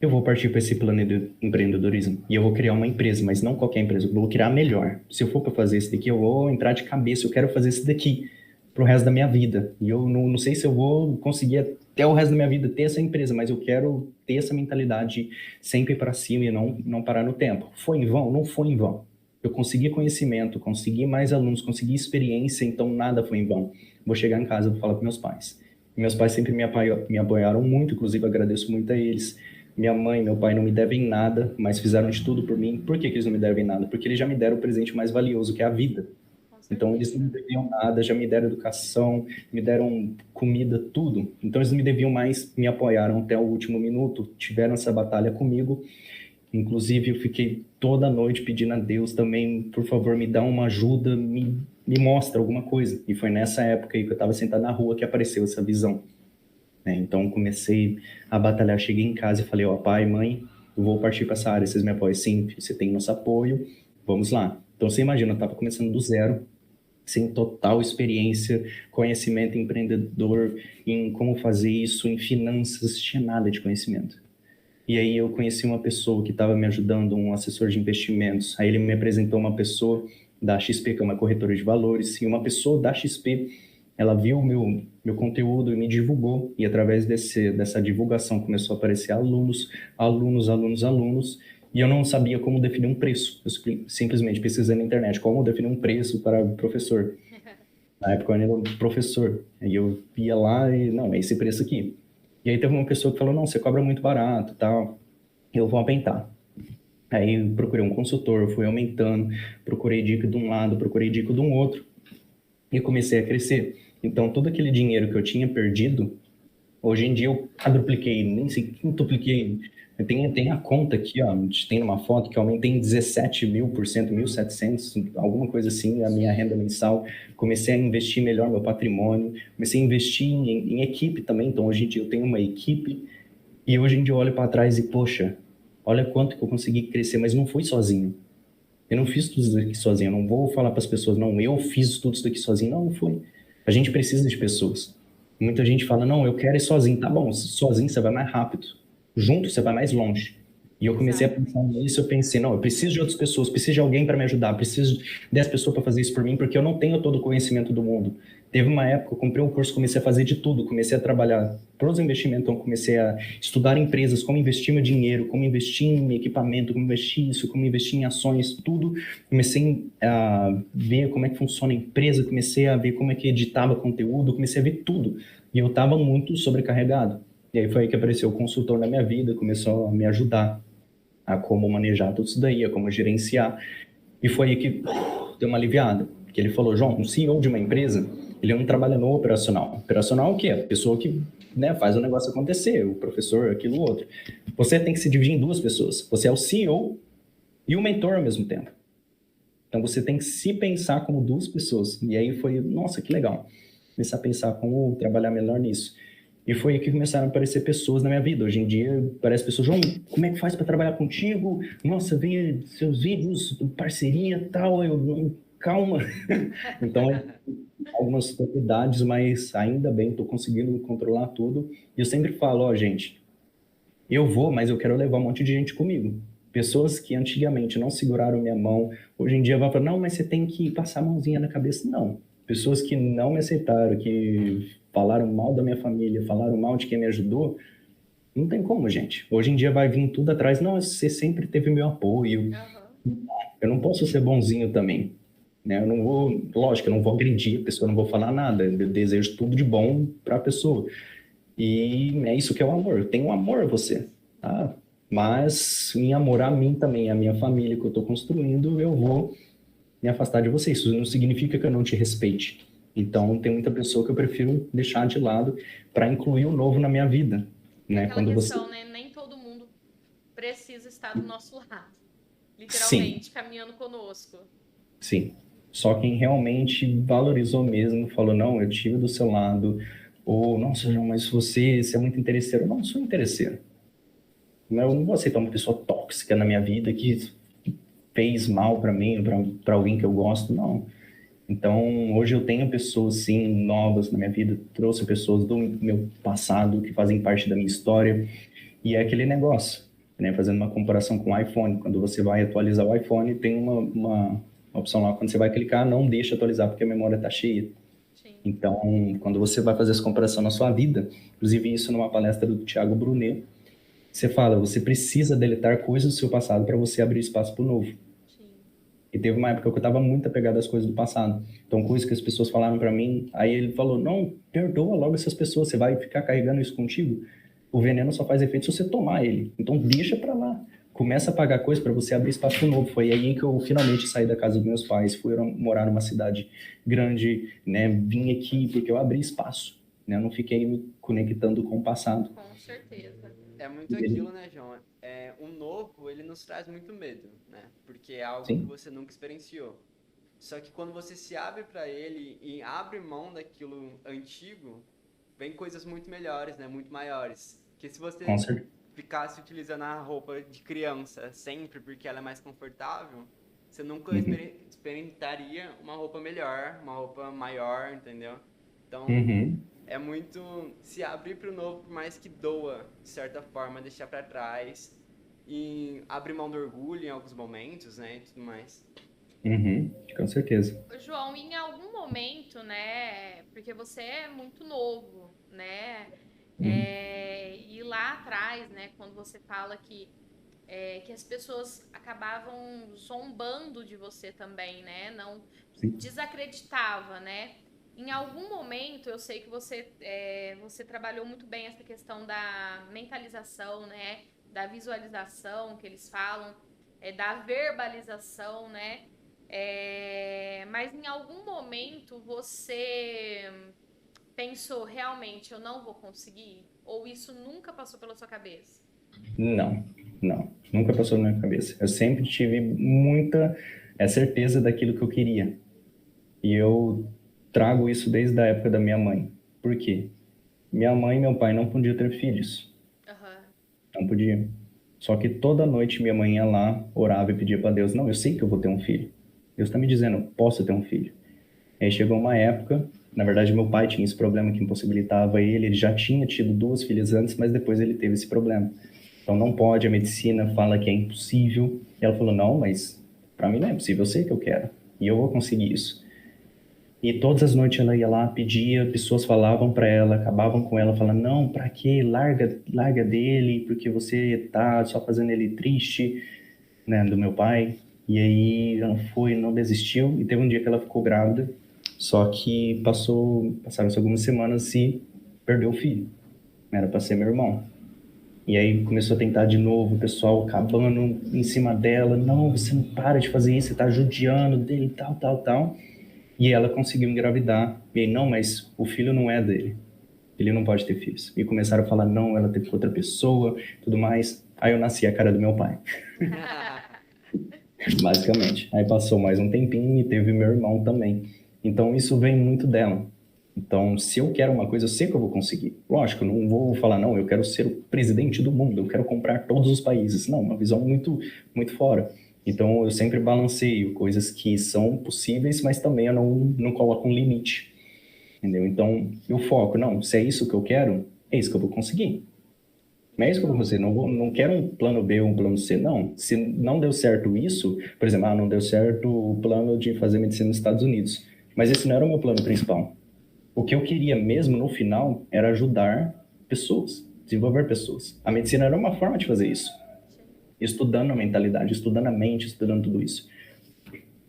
S3: Eu vou partir para esse plano de empreendedorismo e eu vou criar uma empresa, mas não qualquer empresa, eu vou criar a melhor. Se eu for para fazer esse daqui, eu vou entrar de cabeça, eu quero fazer esse daqui pro resto da minha vida. E eu não sei se eu vou conseguir até o resto da minha vida ter essa empresa, mas eu quero ter essa mentalidade sempre para cima e não parar no tempo. Foi em vão? Não foi em vão. Eu consegui conhecimento, consegui mais alunos, consegui experiência, então nada foi em vão. Vou chegar em casa e vou falar para meus pais. E meus pais sempre me apoiaram muito, inclusive agradeço muito a eles. Minha mãe e meu pai não me devem nada, mas fizeram de tudo por mim. Por que eles não me devem nada? Porque eles já me deram o presente mais valioso, que é a vida.
S1: Com
S3: Então, eles não me
S1: certeza.
S3: deviam nada, já me deram educação, me deram comida, tudo. Então, eles não me deviam mais, me apoiaram até o último minuto, tiveram essa batalha comigo. Inclusive, eu fiquei toda noite pedindo a Deus também: por favor, me dá uma ajuda, me mostra alguma coisa. E foi nessa época aí que eu estava sentado na rua que apareceu essa visão. Então, comecei a batalhar, cheguei em casa e falei: ó, pai, mãe, eu vou partir para essa área, vocês me apoiam? Sim, você tem nosso apoio, vamos lá. Então, você imagina, eu estava começando do zero, sem total experiência, conhecimento empreendedor, em como fazer isso, em finanças, tinha nada de conhecimento. E aí eu conheci uma pessoa que estava me ajudando, um assessor de investimentos. Aí ele me apresentou uma pessoa da XP, que é uma corretora de valores, e uma pessoa da XP, ela viu o meu conteúdo e me divulgou, e através dessa divulgação começou a aparecer alunos, e eu não sabia como definir um preço. Eu simplesmente pesquisei na internet como definir um preço para professor. Na época eu era um professor, aí eu ia lá e, não, é esse preço aqui. E aí teve uma pessoa que falou: não, você cobra muito barato, tal, eu vou aumentar. Aí eu procurei um consultor, fui aumentando, procurei dica de um lado, procurei dica de um outro, e comecei a crescer. Então, todo aquele dinheiro que eu tinha perdido, hoje em dia eu quadrupliquei, nem sei, quintupliquei. Tem a conta aqui, ó, a gente tem uma foto que eu aumentei em 17.000%, 1.700, alguma coisa assim, a minha renda mensal. Comecei a investir melhor meu patrimônio, comecei a investir em equipe também. Então, hoje em dia eu tenho uma equipe, e hoje em dia eu olho para trás e, poxa, olha quanto que eu consegui crescer, mas não fui sozinho. Eu não fiz tudo isso daqui sozinho. Eu não vou falar para as pessoas: não, eu fiz tudo isso daqui sozinho. Não, não foi. A gente precisa de pessoas. Muita gente fala: não, eu quero ir sozinho. Tá bom, sozinho você vai mais rápido. Junto você vai mais longe. E eu comecei a pensar
S1: Exatamente.
S3: nisso, eu pensei: não, eu preciso de outras pessoas, preciso de alguém para me ajudar, preciso dessas pessoas para fazer isso por mim, porque eu não tenho todo o conhecimento do mundo. Teve uma época, eu comprei um curso, comecei a fazer de tudo, comecei a trabalhar para os investimentos, então comecei a estudar empresas, como investir meu dinheiro, como investir em equipamento, como investir isso, como investir em ações, tudo. Comecei a ver como é que funciona a empresa, comecei a ver como é que editava conteúdo, comecei a ver tudo. E eu estava muito sobrecarregado. E aí foi aí que apareceu o consultor na minha vida, começou a me ajudar a como manejar tudo isso daí, a como gerenciar. E foi aí que deu uma aliviada. Que ele falou: João, um CEO de uma empresa, ele não trabalha no operacional. Operacional é o quê? A pessoa que, né, faz o negócio acontecer, o professor, aquilo, outro. Você tem que se dividir em duas pessoas. Você é o CEO e o mentor ao mesmo tempo. Então você tem que se pensar como duas pessoas. E aí foi, nossa, que legal. Começar a pensar como trabalhar melhor nisso. E foi aí que começaram a aparecer pessoas na minha vida. Hoje em dia, parece pessoas, João, como é que faz para trabalhar contigo? Nossa, vem seus vídeos, parceria e tal. Eu, calma. Então, algumas dificuldades, mas ainda bem, estou conseguindo controlar tudo. E eu sempre falo, ó, gente, eu vou, mas eu quero levar um monte de gente comigo. Pessoas que antigamente não seguraram minha mão, hoje em dia vão falar, não, mas você tem que passar a mãozinha na cabeça. Não. Pessoas que não me aceitaram, que falaram mal da minha família, falaram mal de quem me ajudou, não tem como, gente. Hoje em dia vai vir tudo atrás. Não, você sempre teve meu apoio.
S1: Aham.
S3: Eu não posso ser bonzinho também, né? Eu não vou, lógico, eu não vou agredir a pessoa, não vou falar nada. Eu desejo tudo de bom para a pessoa. E é isso que é o amor. Eu tenho um amor a você, tá? Mas em amor a mim também, a minha família que eu estou construindo, eu vou me afastar de você. Isso não significa que eu não te respeite. Então, tem muita pessoa que eu prefiro deixar de lado para incluir o novo na minha vida,
S1: É
S3: né?
S1: aquela
S3: Quando você...
S1: questão, né? Nem todo mundo precisa estar do nosso lado.
S3: Sim,
S1: Literalmente, caminhando conosco.
S3: sim. Só quem realmente valorizou mesmo, falou, não, eu estive do seu lado, ou, nossa, João, mas você é muito interesseiro. Não, eu sou interesseiro. Eu não vou aceitar uma pessoa tóxica na minha vida que fez mal para mim, para alguém que eu gosto, não. Então, hoje eu tenho pessoas, sim, novas na minha vida, trouxe pessoas do meu passado que fazem parte da minha história, e é aquele negócio, né? Fazendo uma comparação com o iPhone, quando você vai atualizar o iPhone, tem uma opção lá, quando você vai clicar, não deixa atualizar porque a memória está cheia.
S1: Sim.
S3: Então, quando você vai fazer essa comparação na sua vida, inclusive isso numa palestra do Thiago Brunet, você fala, você precisa deletar coisas do seu passado para você abrir espaço para o novo.
S1: Sim.
S3: E teve uma época que eu estava muito apegado às coisas do passado. Então, coisas que as pessoas falaram para mim, aí ele falou, não, perdoa logo essas pessoas, você vai ficar carregando isso contigo. O veneno só faz efeito se você tomar ele. Então, deixa para lá. Começa a pagar coisa para você abrir espaço pro novo. Foi aí que eu finalmente saí da casa dos meus pais, fui morar numa cidade grande, né? Vim aqui porque eu abri espaço, né? Eu não fiquei me conectando com o passado.
S1: Com certeza.
S2: É muito aquilo, né, João? O novo, ele nos traz muito medo, né? Porque é algo que
S3: Sim.
S2: você nunca experienciou. Só que quando você se abre para ele e abre mão daquilo antigo, vem coisas muito melhores, né? Muito maiores. Que se
S3: Com
S2: você
S3: certeza.
S2: ficasse utilizando a roupa de criança sempre porque ela é mais confortável, você nunca
S3: Uhum.
S2: experimentaria uma roupa melhor, uma roupa maior, entendeu? Então,
S3: Uhum.
S2: é muito se abrir para o novo, por mais que doa, de certa forma, deixar para trás e abrir mão do orgulho em alguns momentos, né, e tudo mais.
S3: Uhum. Com certeza.
S1: Ô, João, em algum momento, né? Porque você é muito novo, né?
S3: Uhum.
S1: E lá atrás, né? Quando você fala que as pessoas acabavam zombando de você também, né? Não
S3: Sim.
S1: desacreditava, né? Em algum momento, eu sei que você trabalhou muito bem essa questão da mentalização, né? Da visualização que eles falam, da verbalização, né? Mas em algum momento você pensou realmente eu não vou conseguir? Ou isso nunca passou pela sua cabeça?
S3: Não, não. Nunca passou na minha cabeça. Eu sempre tive muita certeza daquilo que eu queria. E eu trago isso desde a época da minha mãe. Por quê? Minha mãe e meu pai não podiam ter filhos.
S1: Aham.
S3: Não podiam. Só que toda noite minha mãe ia lá, orava e pedia para Deus: Não, eu sei que eu vou ter um filho. Deus está me dizendo: Eu posso ter um filho. Aí chegou uma época, na verdade, meu pai tinha esse problema que impossibilitava ele. Ele já tinha tido duas filhas antes, mas depois ele teve esse problema. Então não pode, a medicina fala que é impossível. E ela falou: Não, mas para mim não é possível, eu sei que eu quero. E eu vou conseguir isso. E todas as noites ela ia lá, pedia, pessoas falavam para ela, acabavam com ela, falando: Não, para quê? Larga, larga dele, porque você tá só fazendo ele triste, né, do meu pai. E aí ela foi, não desistiu, e teve um dia que ela ficou grávida, só que passaram-se algumas semanas e perdeu o filho. Era para ser meu irmão. E aí começou a tentar de novo, o pessoal acabando em cima dela: Não, você não para de fazer isso, você tá judiando dele, tal, tal, tal. E ela conseguiu engravidar. E aí, não, mas o filho não é dele. Ele não pode ter filhos. E começaram a falar, não, ela teve com outra pessoa, tudo mais. Aí eu nasci a cara do meu pai, basicamente. Aí passou mais um tempinho e teve meu irmão também. Então isso vem muito dela. Então, se eu quero uma coisa, eu sei que eu vou conseguir. Lógico, eu não vou falar, não, eu quero ser o presidente do mundo, eu quero comprar todos os países. Não, uma visão muito, muito fora. Então, eu sempre balanceio coisas que são possíveis, mas também eu não coloco um limite. Entendeu? Então, eu foco, não, se é isso que eu quero, é isso que eu vou conseguir. Não é isso que eu vou conseguir, não quero um plano B ou um plano C, não. Se não deu certo isso, por exemplo, não deu certo o plano de fazer medicina nos Estados Unidos, mas esse não era o meu plano principal. O que eu queria mesmo no final era ajudar pessoas, desenvolver pessoas. A medicina era uma forma de fazer isso. Estudando a mentalidade, estudando a mente, estudando tudo isso.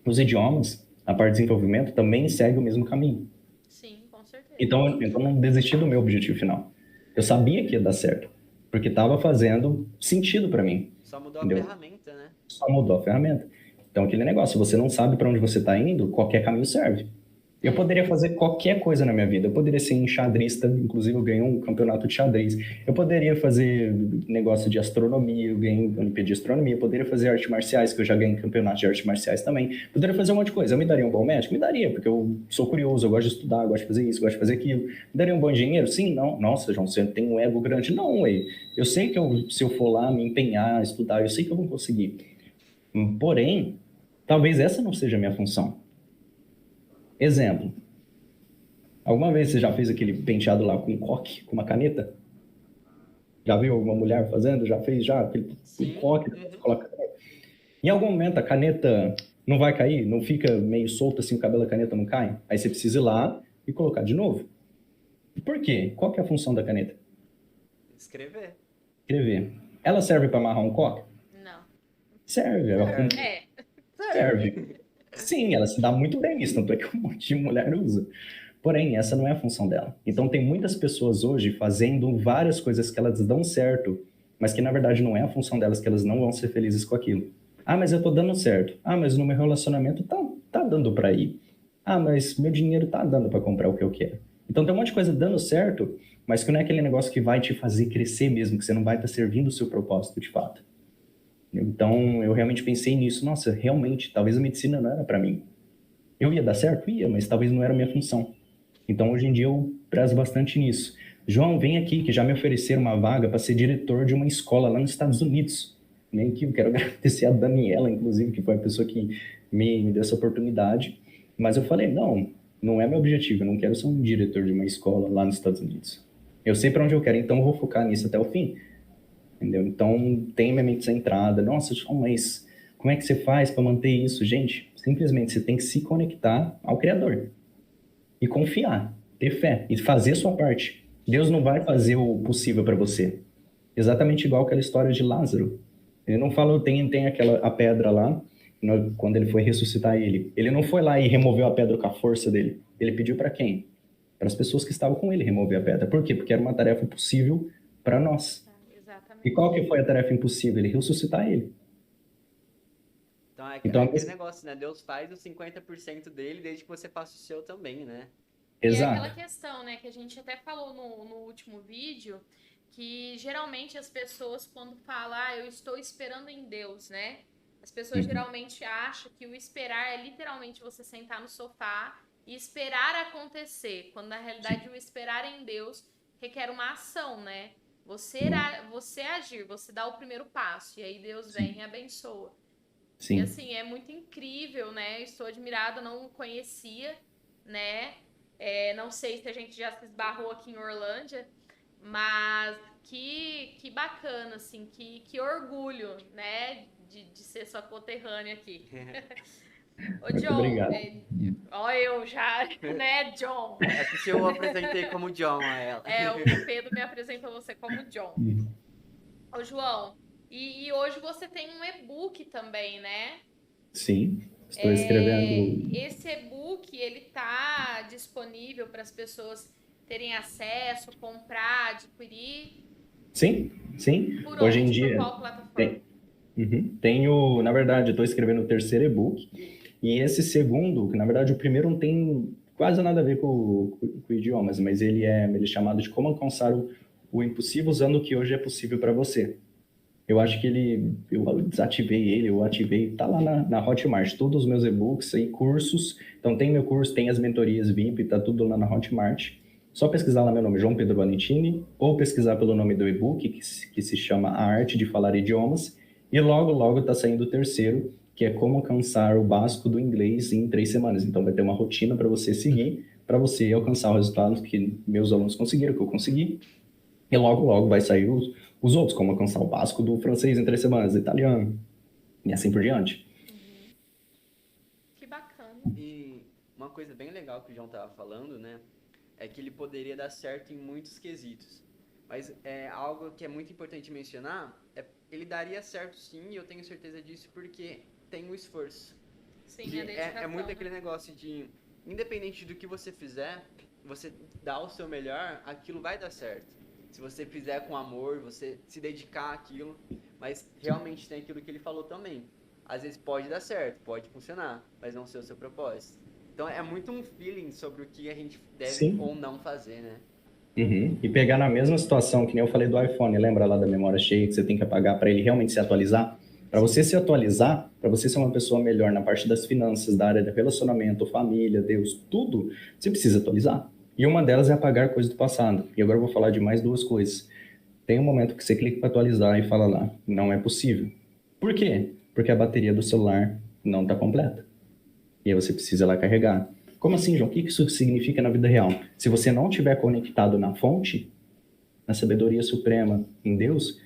S3: Os idiomas, a parte de desenvolvimento, também segue o mesmo caminho.
S1: Sim, com certeza.
S3: Então eu não desisti do meu objetivo final. Eu sabia que ia dar certo, porque estava fazendo sentido para mim.
S2: Só mudou
S3: Entendeu?
S2: a ferramenta, né?
S3: Só mudou a ferramenta. Então aquele negócio, se você não sabe para onde você está indo, qualquer caminho serve. Eu poderia fazer qualquer coisa na minha vida. Eu poderia ser enxadrista, inclusive eu ganhei um campeonato de xadrez. Eu poderia fazer negócio de astronomia, eu ganhei Olimpíada de Astronomia. Eu poderia fazer artes marciais, que eu já ganhei campeonato de artes marciais também. Eu poderia fazer um monte de coisa. Eu me daria um bom médico? Me daria, porque eu sou curioso, eu gosto de estudar, eu gosto de fazer isso, eu gosto de fazer aquilo. Me daria um bom engenheiro? Sim, não. Nossa, João, você tem um ego grande. Não, ué. Eu sei que se eu for lá me empenhar, estudar, eu sei que eu vou conseguir. Porém, talvez essa não seja a minha função. Exemplo. Alguma vez você já fez aquele penteado lá com um coque, com uma caneta? Já viu alguma mulher fazendo? Já fez já aquele coque? Coloca... Em algum momento a caneta não vai cair? Não fica meio solta assim, o cabelo da caneta não cai? Aí você precisa ir lá e colocar de novo. Por quê? Qual que é a função da caneta?
S2: Escrever.
S3: Escrever. Ela serve para amarrar um coque?
S1: Não.
S3: Serve. Serve. Sim, ela se dá muito bem nisso, tanto é que um monte de mulher usa. Porém, essa não é a função dela. Então, tem muitas pessoas hoje fazendo várias coisas que elas dão certo, mas que na verdade não é a função delas, que elas não vão ser felizes com aquilo. Ah, mas eu tô dando certo. Ah, mas no meu relacionamento tá dando pra ir. Ah, mas meu dinheiro tá dando pra comprar o que eu quero. Então, tem um monte de coisa dando certo, mas que não é aquele negócio que vai te fazer crescer mesmo, que você não vai estar servindo o seu propósito de fato. Então, eu realmente pensei nisso. Nossa, realmente, talvez a medicina não era pra mim. Eu ia dar certo? Ia, mas talvez não era a minha função. Então, hoje em dia, eu prezo bastante nisso. João, vem aqui, que já me ofereceram uma vaga para ser diretor de uma escola lá nos Estados Unidos. Nem que eu quero agradecer a Daniela, inclusive, que foi a pessoa que me deu essa oportunidade. Mas eu falei, não é meu objetivo, eu não quero ser um diretor de uma escola lá nos Estados Unidos. Eu sei para onde eu quero, então eu vou focar nisso até o fim. Entendeu? Então, tem minha mente centrada. Nossa, João, mas como é que você faz para manter isso? Gente, simplesmente você tem que se conectar ao Criador. E confiar, ter fé e fazer a sua parte. Deus não vai fazer o possível para você. Exatamente igual aquela história de Lázaro. Ele não falou, tem a pedra lá, quando ele foi ressuscitar ele. Ele não foi lá e removeu a pedra com a força dele. Ele pediu para quem? Para as pessoas que estavam com ele remover a pedra. Por quê? Porque era uma tarefa possível para nós.
S1: Exatamente.
S3: E qual que foi a tarefa impossível? Ele ressuscitar ele.
S2: Então, é aquele negócio, né? Deus faz os 50% dele desde que você faça o seu também, né?
S3: Exato.
S1: E é aquela questão, né, que a gente até falou no último vídeo, que geralmente as pessoas quando falam, eu estou esperando em Deus, né? As pessoas geralmente acham que o esperar é literalmente você sentar no sofá e esperar acontecer, quando na realidade o esperar em Deus requer uma ação, né? Você agir, você dá o primeiro passo, e aí Deus vem e abençoa.
S3: Sim.
S1: E assim, é muito incrível, né? Estou admirada, não conhecia, né? Não sei se a gente já se esbarrou aqui em Orlândia, mas que bacana, assim, que orgulho, né? De ser sua conterrânea aqui. Ô, John,
S3: obrigado.
S1: Ó, eu já, né, John?
S2: É porque eu apresentei como John a ela.
S1: O Pedro me apresentou você como John. Ô, João, e hoje você tem um e-book também, né?
S3: Sim, estou escrevendo.
S1: Esse e-book, ele tá disponível para as pessoas terem acesso, comprar, adquirir?
S3: Sim.
S1: Por
S3: Hoje em
S1: onde?
S3: dia.
S1: Por qual plataforma?
S3: Tenho, na verdade, eu estou escrevendo o terceiro e-book. E esse segundo, que na verdade o primeiro não tem quase nada a ver com idiomas, mas ele é chamado de Como Alcançar o Impossível Usando o que Hoje é Possível para Você. Eu acho que eu desativei ele, eu ativei, tá lá na Hotmart, todos os meus e-books e cursos. Então tem meu curso, tem as mentorias VIP, tá tudo lá na Hotmart. Só pesquisar lá meu nome, João Pedro Valentini, ou pesquisar pelo nome do e-book, que se chama A Arte de Falar Idiomas, e logo, logo tá saindo o terceiro, que é Como Alcançar o Básico do Inglês em 3 semanas. Então vai ter uma rotina para você seguir, para você alcançar o resultado que meus alunos conseguiram, que eu consegui. E logo, logo vai sair os outros, como alcançar o básico do francês em 3 semanas, italiano, e assim por diante.
S1: Que bacana.
S2: E uma coisa bem legal que o João tava falando, né, é que ele poderia dar certo em muitos quesitos. Mas algo que é muito importante mencionar ele daria certo sim, e eu tenho certeza disso porque tem o esforço.
S1: Sim, a dedicação,
S2: é muito
S1: né?
S2: aquele negócio de, independente do que você fizer, você dá o seu melhor, aquilo vai dar certo. Se você fizer com amor, você se dedicar àquilo, mas realmente tem aquilo que ele falou também. Às vezes pode dar certo, pode funcionar, mas não ser o seu propósito. Então é muito um feeling sobre o que a gente deve
S3: Sim.
S2: ou não fazer, né?
S3: Uhum. E pegar na mesma situação que nem eu falei do iPhone, lembra lá da memória cheia que você tem que apagar para ele realmente se atualizar? Para você se atualizar, para você ser uma pessoa melhor na parte das finanças, da área de relacionamento, família, Deus, tudo, você precisa atualizar. E uma delas é apagar coisas do passado. E agora eu vou falar de mais 2 coisas. Tem um momento que você clica para atualizar e fala lá, não é possível. Por quê? Porque a bateria do celular não está completa. E aí você precisa ir lá carregar. Como assim, João? O que isso significa na vida real? Se você não estiver conectado na fonte, na sabedoria suprema, em Deus,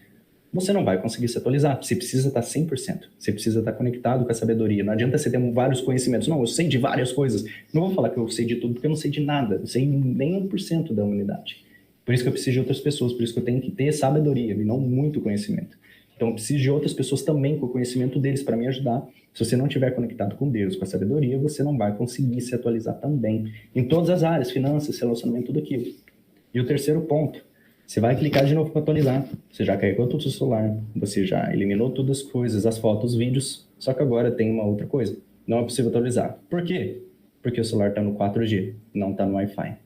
S3: você não vai conseguir se atualizar. Você precisa estar 100%. Você precisa estar conectado com a sabedoria. Não adianta você ter vários conhecimentos. Não, eu sei de várias coisas. Não vou falar que eu sei de tudo, porque eu não sei de nada. Eu sei nem 1% da humanidade. Por isso que eu preciso de outras pessoas. Por isso que eu tenho que ter sabedoria e não muito conhecimento. Então, eu preciso de outras pessoas também com o conhecimento deles para me ajudar. Se você não estiver conectado com Deus, com a sabedoria, você não vai conseguir se atualizar também em todas as áreas, finanças, relacionamento, tudo aquilo. E o terceiro ponto, você vai clicar de novo para atualizar. Você já carregou todo o seu celular, você já eliminou todas as coisas, as fotos, os vídeos, só que agora tem uma outra coisa. Não é possível atualizar. Por quê? Porque o celular está no 4G, não está no Wi-Fi.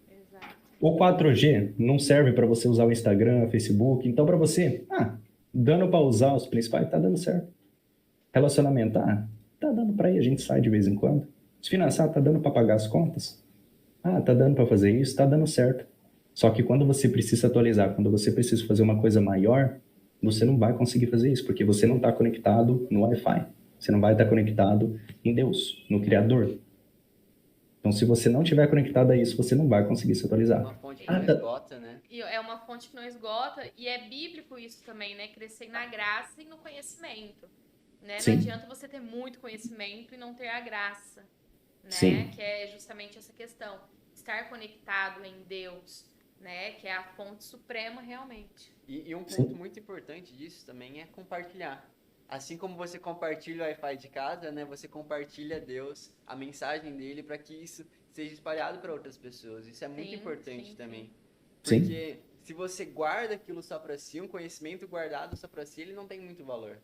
S1: Exato.
S3: O 4G não serve para você usar o Instagram, Facebook. Então, para você, dando para usar os principais, tá dando certo. Relacionamento, tá dando para ir, a gente sai de vez em quando. Se financiar, tá dando para pagar as contas. Tá dando para fazer isso, tá dando certo. Só que quando você precisa atualizar, quando você precisa fazer uma coisa maior, você não vai conseguir fazer isso, porque você não está conectado no Wi-Fi. Você não vai estar conectado em Deus, no Criador. Então, se você não estiver conectado a isso, você não vai conseguir se atualizar.
S2: Uma fonte que não esgota, né?
S1: E é uma fonte que não esgota, e é bíblico isso também, né? Crescer na graça e no conhecimento. Né? Não adianta você ter muito conhecimento e não ter a graça. Né?
S3: Sim.
S1: Que é justamente essa questão. Estar conectado em Deus, né? Que é a fonte suprema realmente.
S2: E um ponto muito importante disso também é compartilhar. Assim como você compartilha o Wi-Fi de casa, né? Você compartilha Deus, a mensagem dele, para que isso seja espalhado para outras pessoas. Isso é muito importante também. Porque se você guarda aquilo só para si, um conhecimento guardado só para si, ele não tem muito valor.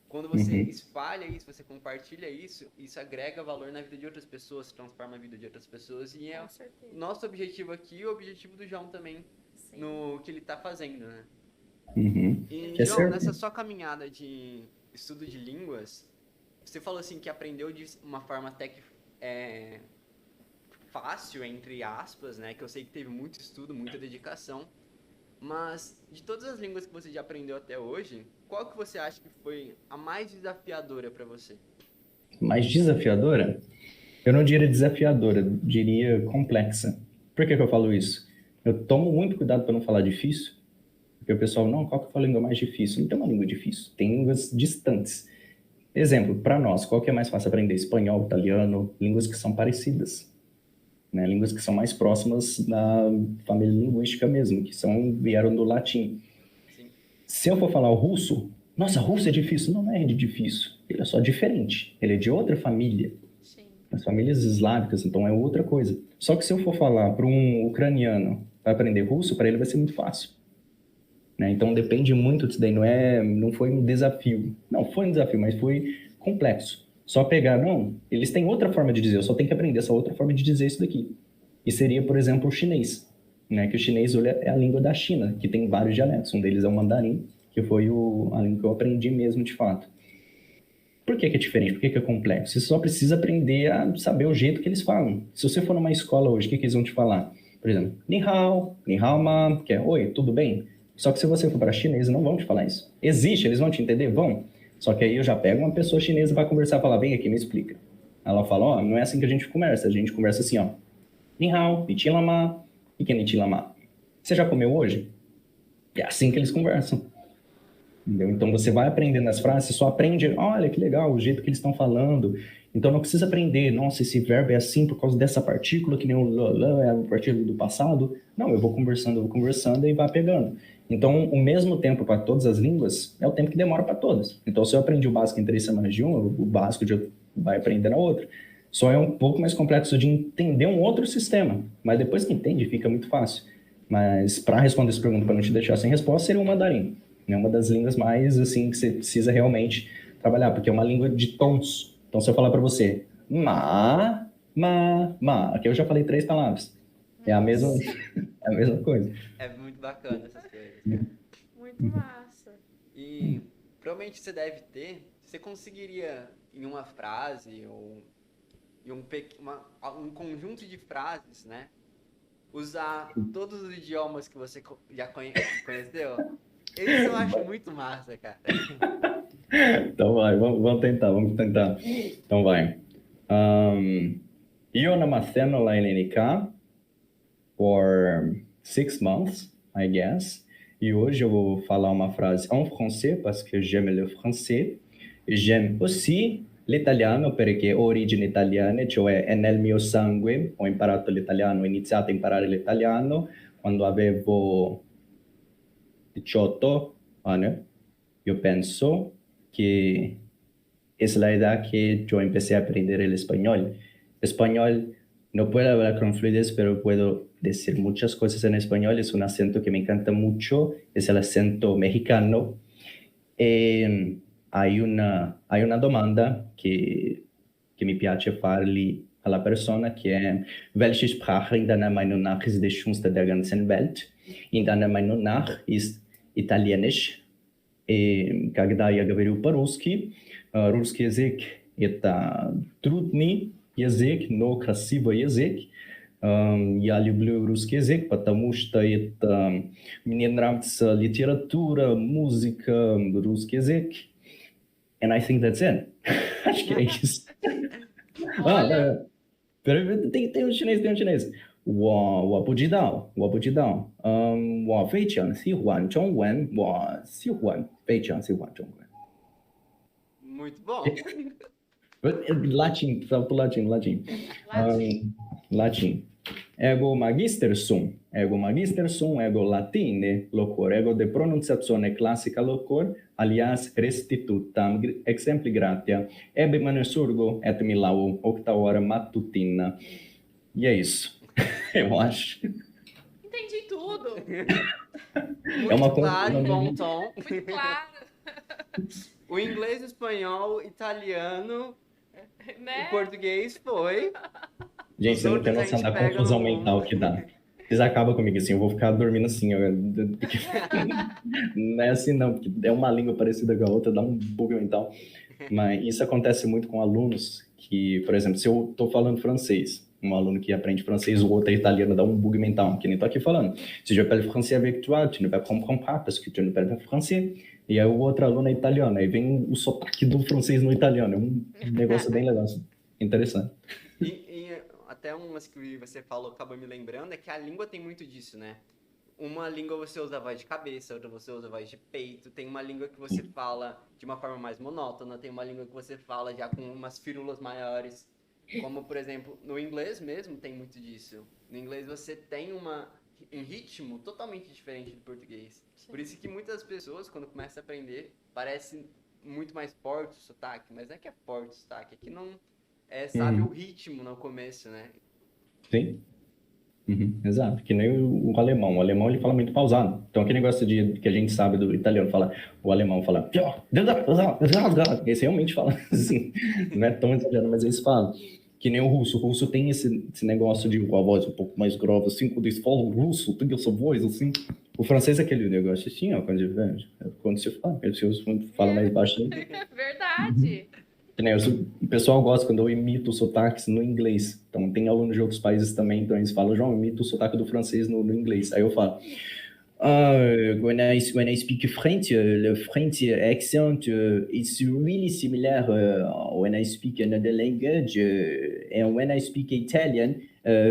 S2: Quando você espalha isso, você compartilha isso, isso agrega valor na vida de outras pessoas, transforma a vida de outras pessoas. E é o nosso objetivo aqui e o objetivo do João também, no que ele está fazendo, né? E, João, nessa sua caminhada de estudo de línguas, você falou assim que aprendeu de uma forma até que fácil, entre aspas, né? Que eu sei que teve muito estudo, muita dedicação. Mas, de todas as línguas que você já aprendeu até hoje, qual que você acha que foi a mais desafiadora para você?
S3: Mais desafiadora? Eu não diria desafiadora, diria complexa. Por que eu falo isso? Eu tomo muito cuidado para não falar difícil, porque o pessoal, não, qual que é a língua mais difícil? Não tem uma língua difícil, tem línguas distantes. Exemplo, para nós, qual que é mais fácil aprender? Espanhol, italiano, línguas que são parecidas. Né, línguas que são mais próximas da família linguística mesmo, que vieram do latim.
S2: Sim.
S3: Se eu for falar o russo, nossa, russo é difícil. Não é difícil, ele é só diferente. Ele é de outra família.
S1: Sim.
S3: As famílias eslávicas, então é outra coisa. Só que se eu for falar para um ucraniano para aprender russo, para ele vai ser muito fácil. Né? Então depende muito disso daí, não foi um desafio. Não, foi um desafio, mas foi complexo. Só pegar, não, eles têm outra forma de dizer, eu só tenho que aprender essa outra forma de dizer isso daqui. E seria, por exemplo, o chinês, né? Que o chinês é a língua da China, que tem vários dialetos. Um deles é o mandarim, que foi a língua que eu aprendi mesmo, de fato. Por que é diferente? Por que é complexo? Você só precisa aprender a saber o jeito que eles falam. Se você for numa escola hoje, o que eles vão te falar? Por exemplo, ni hao ma, que é oi, tudo bem? Só que se você for para a China, eles não vão te falar isso. Existe, eles vão te entender? Vão. Só que aí eu já pego uma pessoa chinesa para conversar e falar, vem aqui, me explica. Ela fala, ó, não é assim que a gente conversa assim, ó. Ni hao, ni chi lama, e que ni chi lama. Você já comeu hoje? É assim que eles conversam. Entendeu? Então você vai aprendendo as frases, você só aprende, olha que legal, o jeito que eles estão falando. Então não precisa aprender, nossa, esse verbo é assim por causa dessa partícula, que nem o é a partícula do passado. Não, eu vou conversando e vai pegando. Então, o mesmo tempo para todas as línguas é o tempo que demora para todas. Então, se eu aprendi o básico em 3 semanas de uma, o básico de vai aprender na outra. Só é um pouco mais complexo de entender um outro sistema. Mas depois que entende, fica muito fácil. Mas para responder essa pergunta, para não te deixar sem resposta, seria o mandarim. É uma das línguas mais, assim, que você precisa realmente trabalhar, porque é uma língua de tons. Então, se eu falar para você, aqui eu já falei 3 palavras. É a mesma, é a mesma coisa.
S2: É muito bacana essas coisas, cara.
S1: Muito massa.
S2: E provavelmente você conseguiria em uma frase ou em um conjunto de frases, né? Usar todos os idiomas que você já conheceu? Isso eu acho muito massa, cara.
S3: Então vai, vamos tentar. Então vai. Io namatheno la NNK for 6 months, I guess. E hoje eu vou falar uma frase en français, parce que j'aime le français. J'aime aussi l'italiano perché ho origini italiane, cioè è nel mio sangue. Ho imparato l'italiano, ho iniziato a imparare l'italiano quando avevo 18 anni. Yo penso que es la edad que yo empecé a aprender el español. Español no puedo hablar con fluidez, pero puedo decir muchas cosas en español. Es un acento que me encanta mucho, es el acento mexicano. Hay una domanda que mi piace farli alla persona che è welche Sprache in deiner Meinung nach ist die schönste der ganzen Welt? In deiner Meinung nach ist Italienisch. Когда я говорю по-русски, русский язык – это трудный язык, но красивый язык. Я люблю русский язык, потому что мне нравится литература, музыка, русский язык. And I think that's it. Acho que é isso.
S1: Olha,
S3: Tem um chinês. 我不知道，我非常喜欢中文，我非常喜欢中文。
S2: Muito bom.
S3: Latim, pro latim.
S1: latim.
S3: Latim. Ego magister sum, ego latine locor, ego de pronunciazione classica locor, alias restitutam, exempli gratia, ebe manesurgo et milau, octa hora matutina. E é isso, eu acho.
S1: Entendi tudo.
S2: Muito
S3: uma
S2: claro, bom tom.
S1: Muito claro.
S2: O inglês, o espanhol, o italiano,
S1: Né?
S2: o português foi.
S3: Gente, você não tem noção da confusão mental que dá. Vocês acabam comigo assim, eu vou ficar dormindo assim. Não é assim não, porque é uma língua parecida com a outra, dá um bug mental. Mas isso acontece muito com alunos que, por exemplo, se eu estou falando francês, um aluno que aprende francês, o outro é italiano, dá um bug mental, que nem tô aqui falando. Se je parle français avec toi, tu ne vas comprendre pas, parce que tu ne parles français. E aí o outro aluno é italiano, aí vem o sotaque do francês no italiano. É um negócio bem legal, assim. Interessante.
S2: E até umas que você falou, acabou me lembrando, é que a língua tem muito disso, né? Uma língua você usa a voz de cabeça, outra você usa a voz de peito, tem uma língua que você fala de uma forma mais monótona, tem uma língua que você fala já com umas fírulas maiores, como, por exemplo, no inglês mesmo tem muito disso. No inglês você tem um ritmo totalmente diferente do português. Sim. Por isso que muitas pessoas, quando começam a aprender, parece muito mais forte o sotaque, mas não é que é forte o sotaque, é que não... sabe o ritmo no começo, né?
S3: Sim. Exato, que nem o alemão. O alemão ele fala muito pausado. Então aquele negócio que a gente sabe do italiano, fala, o alemão fala. Esse realmente fala assim. Não é tão exagerado, mas eles falam. Que nem o russo. O russo tem esse negócio de uma voz um pouco mais grave, assim, quando eles falam russo, tem essa voz, assim. O francês é aquele negócio assim, ó, quando você fala, você fala mais baixinho.
S1: Verdade.
S3: Que nem o pessoal gosta quando eu imito sotaques no inglês. Então, tem alunos de outros países também, então eles falam, João, imita o sotaque do francês no inglês. Aí eu falo, when I speak French, the French accent is really similar when I speak another language. And when I speak Italian,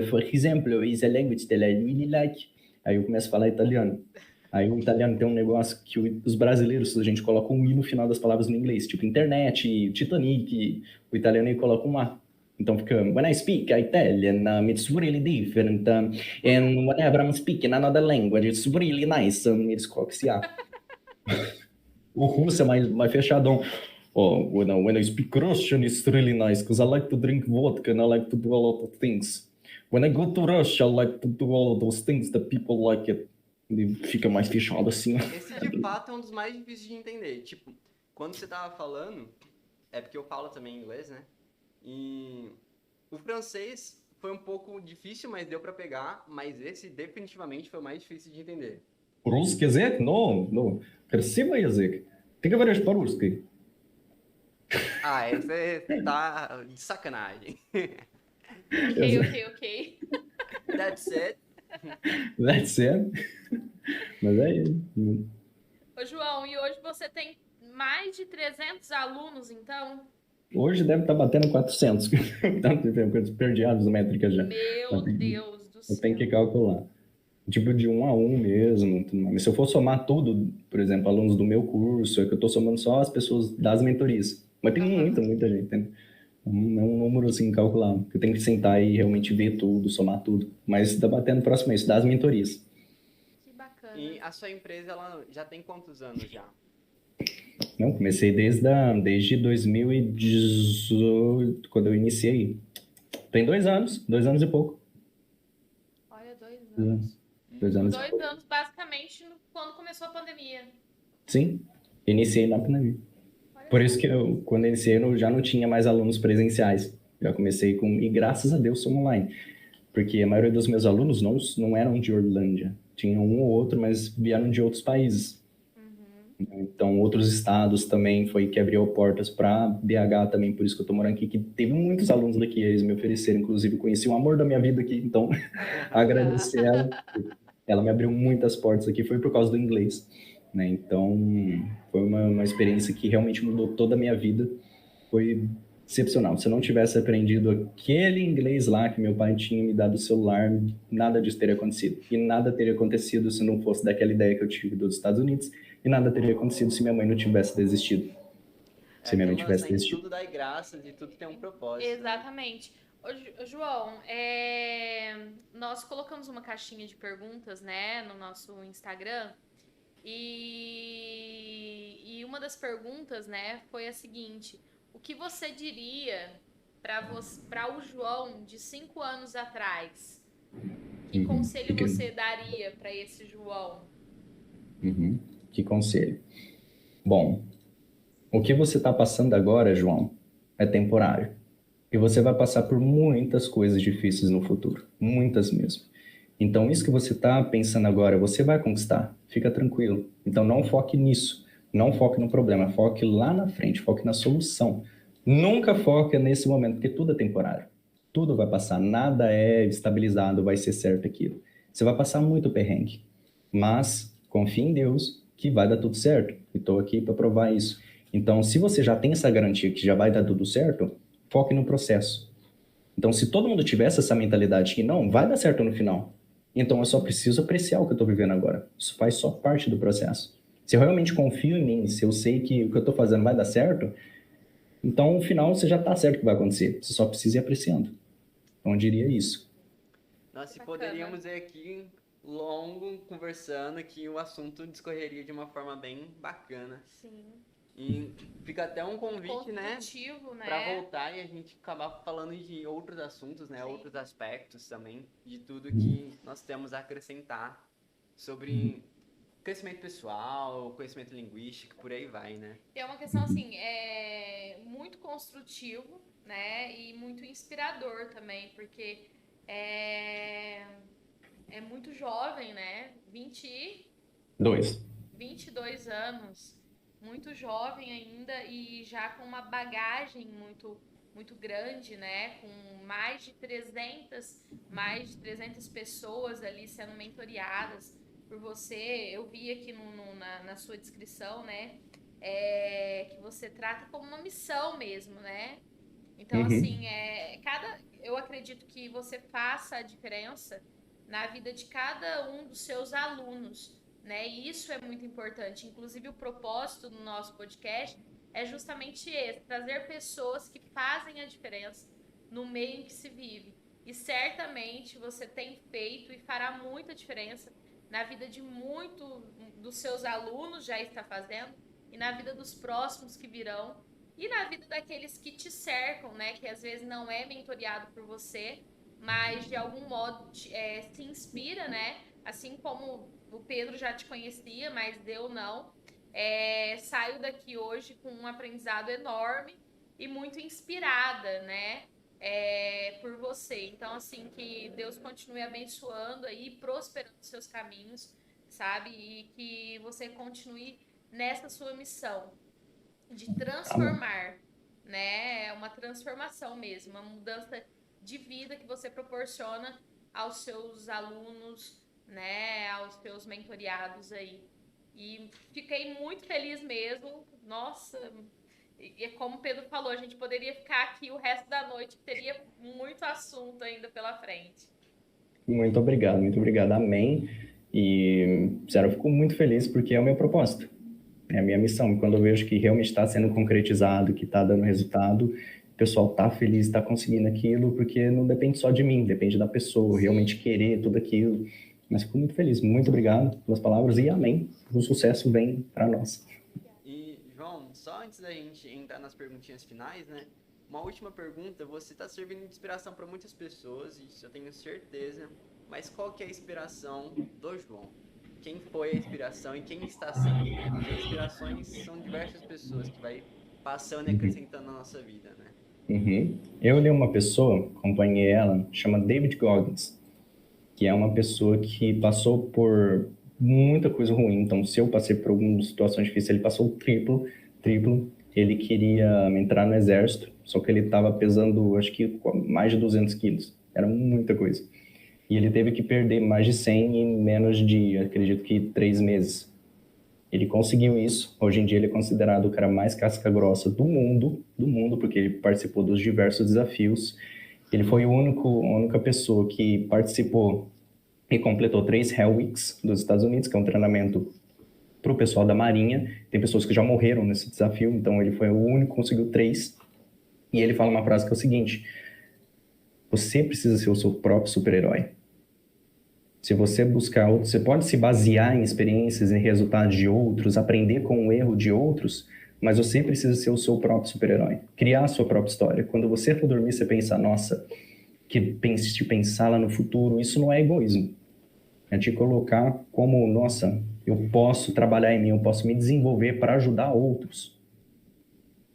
S3: for example, is a language that I really like. Aí eu começo a falar italiano. Aí o italiano tem um negócio que os brasileiros, a gente coloca um i no final das palavras no inglês, tipo internet, Titanic, o italiano aí coloca um a. Então fica, when I speak Italian, it's really different. And whenever I'm speaking another language, it's really nice. Eles colocam esse a. O russo é mais fechadão. Oh, when I speak Russian, it's really nice, because I like to drink vodka and I like to do a lot of things. When I go to Russia, I like to do all of those things that people like it. Ele fica mais fechado assim.
S2: Esse de fato é um dos mais difíceis de entender. Tipo, quando você tava falando, é porque eu falo também inglês, né? E o francês foi um pouco difícil, mas deu pra pegar. Mas esse definitivamente foi o mais difícil de entender.
S3: Русский язык? No. Красивый язык. Ты говоришь по-русски.
S2: Ah, esse tá de sacanagem.
S1: Ok.
S2: That's it.
S3: That's it. Mas é isso.
S1: Ô, João, e hoje você tem mais de 300 alunos, então?
S3: Hoje deve estar batendo 400. Perdi as métricas já.
S1: Meu Deus do céu.
S3: Eu tenho que calcular. Tipo de 1 a 1 mesmo. Mas se eu for somar tudo, por exemplo, alunos do meu curso, é que eu estou somando só as pessoas das mentorias. Mas tem muita gente. Né? É um número assim incalculável. Eu tenho que sentar e realmente ver tudo, somar tudo. Mas está batendo próximo a isso, das mentorias.
S1: Que bacana.
S2: E a sua empresa, ela já tem quantos anos já?
S3: Não, comecei desde 2018, quando eu iniciei. Tem 2 anos e pouco.
S1: Olha, 2 anos.
S3: 2 anos.
S1: 2 anos, basicamente, quando começou a pandemia.
S3: Sim, iniciei na pandemia. Por isso que quando iniciei, eu já não tinha mais alunos presenciais. Já comecei e graças a Deus sou online. Porque a maioria dos meus alunos não eram de Orlândia. Tinha um ou outro, mas vieram de outros países. Então, outros estados também foi que abriu portas para BH também, por isso que eu tô morando aqui, que teve muitos alunos daqui, eles me ofereceram, inclusive conheci o amor da minha vida aqui, então agradecer ela. Ela me abriu muitas portas aqui, foi por causa do inglês, né? Então, foi uma experiência que realmente mudou toda a minha vida, foi excepcional. Se eu não tivesse aprendido aquele inglês lá que meu pai tinha me dado o celular, nada disso teria acontecido. E nada teria acontecido se não fosse daquela ideia que eu tive dos Estados Unidos, e nada teria acontecido se minha mãe não tivesse desistido. Se minha mãe tivesse desistido.
S2: Tudo dá graças e tudo tem um propósito.
S1: Exatamente. Ô, João, nós colocamos uma caixinha de perguntas, né, no nosso Instagram. E uma das perguntas, né, foi a seguinte: o que você diria para o João de 5 anos atrás? Que conselho você daria para esse João?
S3: Que conselho? Bom, o que você está passando agora, João, é temporário. E você vai passar por muitas coisas difíceis no futuro. Muitas mesmo. Então, isso que você está pensando agora, você vai conquistar. Fica tranquilo. Então, não foque nisso. Não foque no problema. Foque lá na frente. Foque na solução. Nunca foque nesse momento, porque tudo é temporário. Tudo vai passar. Nada é estabilizado, vai ser certo aquilo. Você vai passar muito perrengue. Mas confie em Deus que vai dar tudo certo. E estou aqui para provar isso. Então, se você já tem essa garantia que já vai dar tudo certo, foque no processo. Então, se todo mundo tivesse essa mentalidade que não, vai dar certo no final. Então, eu só preciso apreciar o que eu estou vivendo agora. Isso faz só parte do processo. Se eu realmente confio em mim, se eu sei que o que eu estou fazendo vai dar certo, então, no final, você já está certo que vai acontecer. Você só precisa ir apreciando. Então, eu diria isso.
S2: Nós poderíamos ir aqui longo, conversando, que o assunto discorreria de uma forma bem bacana.
S1: Sim.
S2: E fica até um convite, né,
S1: Construtivo, né?
S2: para voltar e a gente acabar falando de outros assuntos, né,
S1: Sim.
S2: outros aspectos também, de tudo que nós temos a acrescentar sobre crescimento pessoal, conhecimento linguístico, por aí vai, né?
S1: É uma questão, assim, muito construtivo, né? E muito inspirador também, porque é, é muito jovem, né?
S3: 2.
S1: 22 anos, muito jovem ainda e já com uma bagagem muito grande, né? Com mais de 300 pessoas ali sendo mentoreadas por você. Eu vi aqui na sua descrição, né? Que você trata como uma missão mesmo, né? Então, assim, eu acredito que você faça a diferença na vida de cada um dos seus alunos, né? E isso é muito importante. Inclusive, o propósito do nosso podcast é justamente esse: trazer pessoas que fazem a diferença no meio em que se vive. E certamente você tem feito e fará muita diferença na vida de muito dos seus alunos, já está fazendo, e na vida dos próximos que virão e na vida daqueles que te cercam, né? Que às vezes não é mentoreado por você, mas de algum modo se inspira, né? Assim como o Pedro já te conhecia, mas eu não. Saio daqui hoje com um aprendizado enorme e muito inspirada, né? Por você. Então, assim, que Deus continue abençoando aí, prosperando os seus caminhos, sabe? E que você continue nessa sua missão de
S3: Amém.
S1: transformar, né? É uma transformação mesmo, uma mudança de vida que você proporciona aos seus alunos, né? Aos seus mentoreados aí. E fiquei muito feliz mesmo. Nossa, e como o Pedro falou, a gente poderia ficar aqui o resto da noite, que teria muito assunto ainda pela frente.
S3: Muito obrigado, muito obrigado. Amém. E, sério, eu fico muito feliz porque é o meu propósito, é a minha missão. E quando eu vejo que realmente está sendo concretizado, que está dando resultado, o pessoal está feliz, está conseguindo aquilo, porque não depende só de mim, depende da pessoa realmente querer tudo aquilo. Mas fico muito feliz. Muito obrigado pelas palavras e amém. O sucesso vem para nós.
S2: E, João, só antes da gente entrar nas perguntinhas finais, né? Uma última pergunta, você está servindo de inspiração para muitas pessoas, isso eu tenho certeza, mas qual que é a inspiração do João? Quem foi a inspiração e quem está sendo, né? Porque inspirações são diversas pessoas que vai passando e acrescentando na nossa vida, né?
S3: Uhum. Eu li uma pessoa, acompanhei ela, chama David Goggins, que é uma pessoa que passou por muita coisa ruim. Então, se eu passei por algumas situações difíceis, ele passou o triplo. Ele queria entrar no exército, só que ele estava pesando, acho que mais de 200 quilos. Era muita coisa. E ele teve que perder mais de 100 em menos de, acredito que, 3 meses. Ele conseguiu isso. Hoje em dia ele é considerado o cara mais casca-grossa do mundo, porque ele participou dos diversos desafios. Ele foi a única pessoa que participou e completou 3 Hell Weeks dos Estados Unidos, que é um treinamento para o pessoal da Marinha. Tem pessoas que já morreram nesse desafio, então ele foi o único que conseguiu 3. E ele fala uma frase que é o seguinte: você precisa ser o seu próprio super-herói. Se você buscar outros, você pode se basear em experiências, em resultados de outros, aprender com o erro de outros, mas você precisa ser o seu próprio super-herói, criar a sua própria história. Quando você for dormir, você pensa, nossa, que pensar lá no futuro, isso não é egoísmo. É te colocar como, nossa, eu posso trabalhar em mim, eu posso me desenvolver para ajudar outros.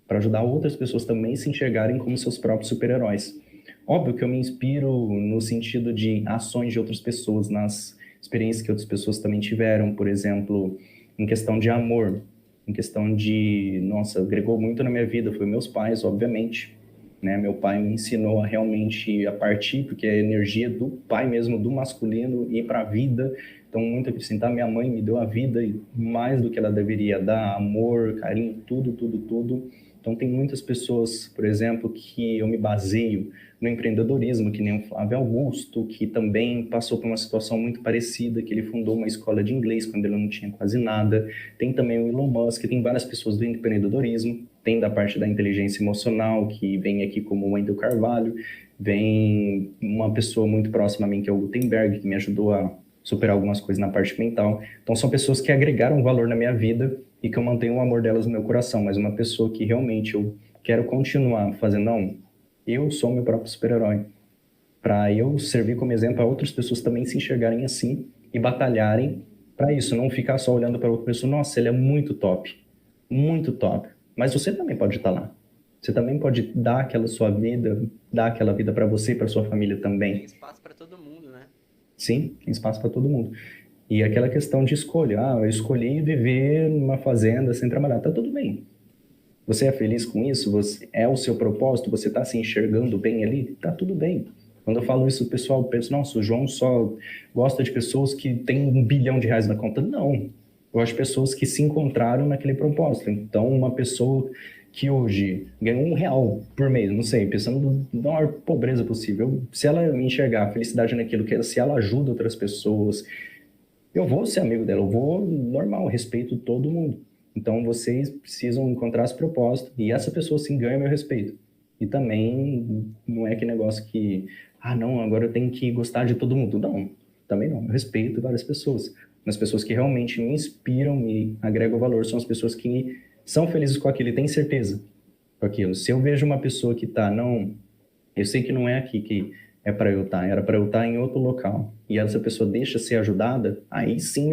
S3: Para ajudar outras pessoas também se enxergarem como seus próprios super-heróis. Óbvio que eu me inspiro no sentido de ações de outras pessoas, nas experiências que outras pessoas também tiveram, por exemplo, em questão de amor, em questão de, nossa, agregou muito na minha vida, foi meus pais, obviamente, né? Meu pai me ensinou a realmente a partir, porque é a energia do pai mesmo, do masculino, ir para a vida. Então, muito acrescentar, minha mãe me deu a vida e mais do que ela deveria dar, amor, carinho, tudo, tudo, tudo. Então, tem muitas pessoas, por exemplo, que eu me baseio no empreendedorismo, que nem o Flávio Augusto, que também passou por uma situação muito parecida, que ele fundou uma escola de inglês quando ele não tinha quase nada. Tem também o Elon Musk, tem várias pessoas do empreendedorismo, tem da parte da inteligência emocional, que vem aqui como o Wendel Carvalho, vem uma pessoa muito próxima a mim, que é o Gutenberg, que me ajudou a superar algumas coisas na parte mental. Então, são pessoas que agregaram valor na minha vida e que eu mantenho o amor delas no meu coração, mas uma pessoa que realmente eu quero continuar fazendo, não, eu sou meu próprio super-herói. Para eu servir como exemplo a outras pessoas também se enxergarem assim e batalharem para isso, não ficar só olhando para outra pessoa, nossa, ele é muito top, mas você também pode estar lá. Você também pode dar aquela sua vida, dar aquela vida para você e para sua família também.
S2: Tem espaço para todo mundo, né?
S3: Sim, tem espaço para todo mundo. E aquela questão de escolha, eu escolhi viver numa fazenda sem trabalhar, tá tudo bem. Você é feliz com isso? Você é o seu propósito? Você está se enxergando bem ali? Tá tudo bem. Quando eu falo isso, o pessoal pensa, nossa, o João só gosta de pessoas que têm R$ 1 bilhão na conta. Não. Eu gosto de pessoas que se encontraram naquele propósito. Então, uma pessoa que hoje ganha R$ 1 por mês, não sei, pensando na maior pobreza possível, se ela enxergar a felicidade naquilo, se ela ajuda outras pessoas, eu vou ser amigo dela, eu vou, normal, respeito todo mundo. Então, vocês precisam encontrar esse propósito e essa pessoa sim ganha meu respeito. E também não é aquele negócio que, não, agora eu tenho que gostar de todo mundo. Não, também não. Eu respeito várias pessoas. As pessoas que realmente me inspiram, me agregam valor, são as pessoas que são felizes com aquilo e têm certeza com aquilo. Se eu vejo uma pessoa que não, eu sei que não é aqui que é para eu estar, era para eu estar em outro local, e essa pessoa deixa ser ajudada, aí sim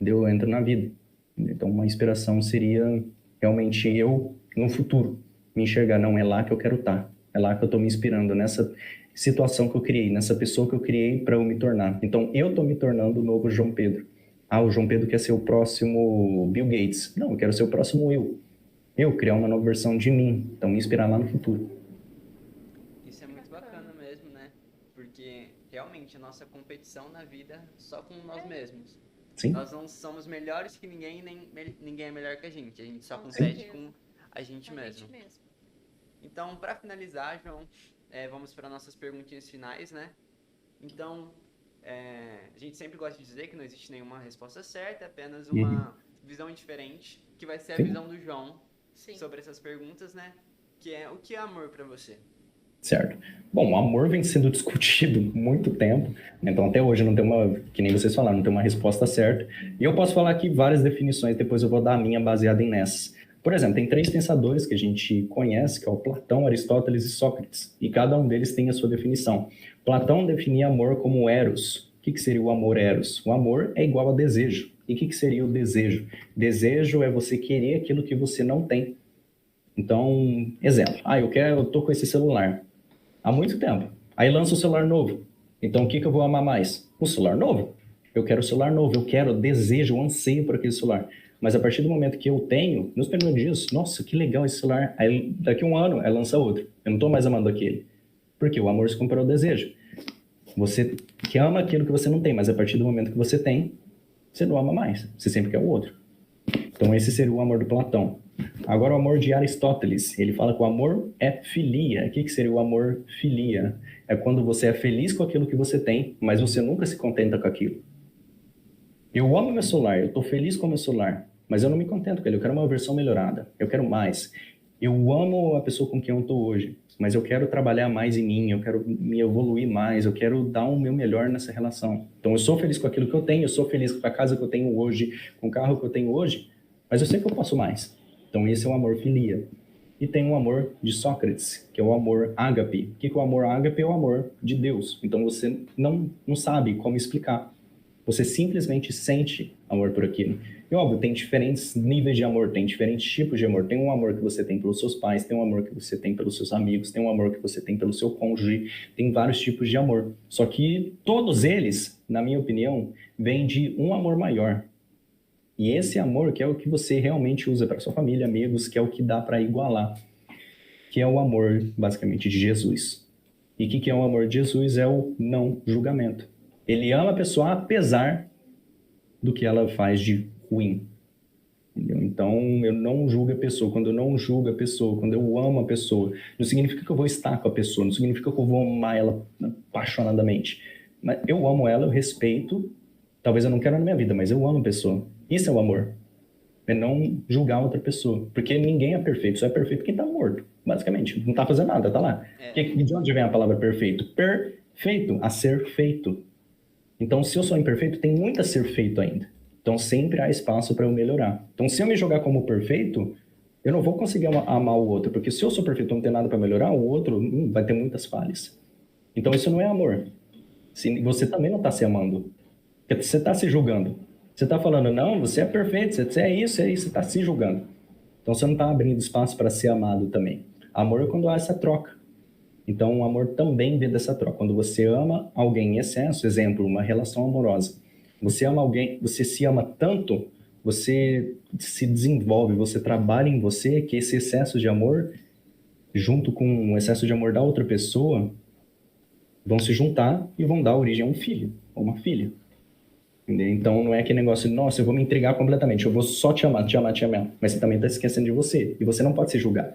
S3: eu entro na vida. Então, uma inspiração seria realmente eu, no futuro, me enxergar, não, é lá que eu quero estar, é lá que eu estou me inspirando, nessa situação que eu criei, nessa pessoa que eu criei para eu me tornar. Então, eu estou me tornando o novo João Pedro. O João Pedro quer ser o próximo Bill Gates. Não, eu quero ser o próximo eu. Eu criar uma nova versão de mim, então me inspirar lá no futuro.
S2: Isso é muito bacana mesmo, né? Porque realmente a nossa competição na vida só com nós mesmos.
S3: Sim.
S2: Nós não somos melhores que ninguém, nem ninguém é melhor que a gente. A gente só compete com a gente mesmo. Então, para finalizar, João, vamos para nossas perguntinhas finais, né? Então, a gente sempre gosta de dizer que não existe nenhuma resposta certa, apenas uma visão diferente, que vai ser a visão do João sobre essas perguntas, né? Que é, o que é amor para você?
S3: Certo. Bom, o amor vem sendo discutido há muito tempo, então até hoje não tem que nem vocês falaram, não tem uma resposta certa. E eu posso falar aqui várias definições, depois eu vou dar a minha baseada nessas. Por exemplo, tem 3 pensadores que a gente conhece, que é o Platão, Aristóteles e Sócrates, e cada um deles tem a sua definição. Platão definia amor como eros. O que seria o amor eros? O amor é igual a desejo. E o que seria o desejo? Desejo é você querer aquilo que você não tem. Então, exemplo, eu tô com esse celular há muito tempo. Aí lança o celular novo. Então, o que eu vou amar mais? O celular novo. Eu quero o celular novo, eu quero, desejo, eu anseio por aquele celular. Mas a partir do momento que eu tenho, nos primeiros dias, nossa, que legal esse celular. Aí, daqui a 1 ano, aí lança outro. Eu não tô mais amando aquele. Porque o amor se compara ao desejo. Você que ama aquilo que você não tem, mas a partir do momento que você tem, você não ama mais. Você sempre quer o outro. Então, esse seria o amor do Platão. Agora, o amor de Aristóteles. Ele fala que o amor é filia. O que seria o amor filia? É quando você é feliz com aquilo que você tem, mas você nunca se contenta com aquilo. Eu amo meu celular, eu estou feliz com meu celular, mas eu não me contento com ele. Eu quero uma versão melhorada. Eu quero mais. Eu amo a pessoa com quem eu estou hoje, mas eu quero trabalhar mais em mim, eu quero me evoluir mais, eu quero dar o meu melhor nessa relação. Então, eu sou feliz com aquilo que eu tenho, eu sou feliz com a casa que eu tenho hoje, com o carro que eu tenho hoje, mas eu sei que eu posso mais. Então, esse é o amor filia. E tem o amor de Sócrates, que é o amor ágape. O que é o amor ágape? É o amor de Deus. Então, você não sabe como explicar. Você simplesmente sente amor por aquilo. E, óbvio, tem diferentes níveis de amor, tem diferentes tipos de amor. Tem um amor que você tem pelos seus pais, tem um amor que você tem pelos seus amigos, tem um amor que você tem pelo seu cônjuge, tem vários tipos de amor. Só que todos eles, na minha opinião, vêm de um amor maior. E esse amor que é o que você realmente usa para sua família, amigos, que é o que dá para igualar, que é o amor, basicamente, de Jesus. E o que é o amor de Jesus? É o não julgamento. Ele ama a pessoa apesar do que ela faz de ruim. Entendeu? Então, eu não julgo a pessoa. Quando eu não julgo a pessoa, quando eu amo a pessoa, não significa que eu vou estar com a pessoa, não significa que eu vou amar ela apaixonadamente. Mas eu amo ela, eu respeito. Talvez eu não quero na minha vida, mas eu amo a pessoa. Isso é o amor. É não julgar outra pessoa. Porque ninguém é perfeito. Só é perfeito quem está morto, basicamente. Não está fazendo nada, está lá. De onde vem a palavra perfeito? Perfeito, a ser feito. Então, se eu sou imperfeito, tem muito a ser feito ainda. Então, sempre há espaço para eu melhorar. Então, se eu me jogar como perfeito, eu não vou conseguir amar o outro, porque se eu sou perfeito e não tenho nada para melhorar, o outro vai ter muitas falhas. Então, isso não é amor. Você também não está se amando. Porque você está se julgando. Você está falando, não, você é perfeito, você é isso, você está se julgando. Então, você não está abrindo espaço para ser amado também. Amor é quando há essa troca. Então, o amor também vem dessa troca. Quando você ama alguém em excesso, exemplo, uma relação amorosa. Você ama alguém, você se ama tanto, você se desenvolve, você trabalha em você, que esse excesso de amor, junto com o excesso de amor da outra pessoa, vão se juntar e vão dar origem a um filho, ou uma filha. Entendeu? Então, não é aquele negócio de, nossa, eu vou me entregar completamente, eu vou só te amar, te amar, te amar. Mas você também está esquecendo de você, e você não pode se julgar.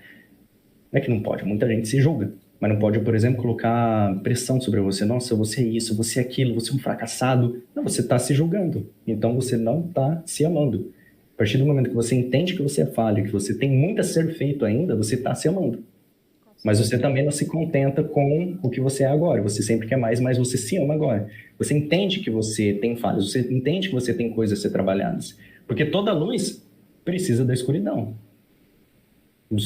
S3: Não é que não pode, muita gente se julga. Mas não pode, por exemplo, colocar pressão sobre você. Nossa, você é isso, você é aquilo, você é um fracassado. Não, você está se julgando. Então, você não está se amando. A partir do momento que você entende que você é falho, que você tem muito a ser feito ainda, você está se amando. Mas você também não se contenta com o que você é agora. Você sempre quer mais, mas você se ama agora. Você entende que você tem falhas, você entende que você tem coisas a ser trabalhadas. Porque toda luz precisa da escuridão.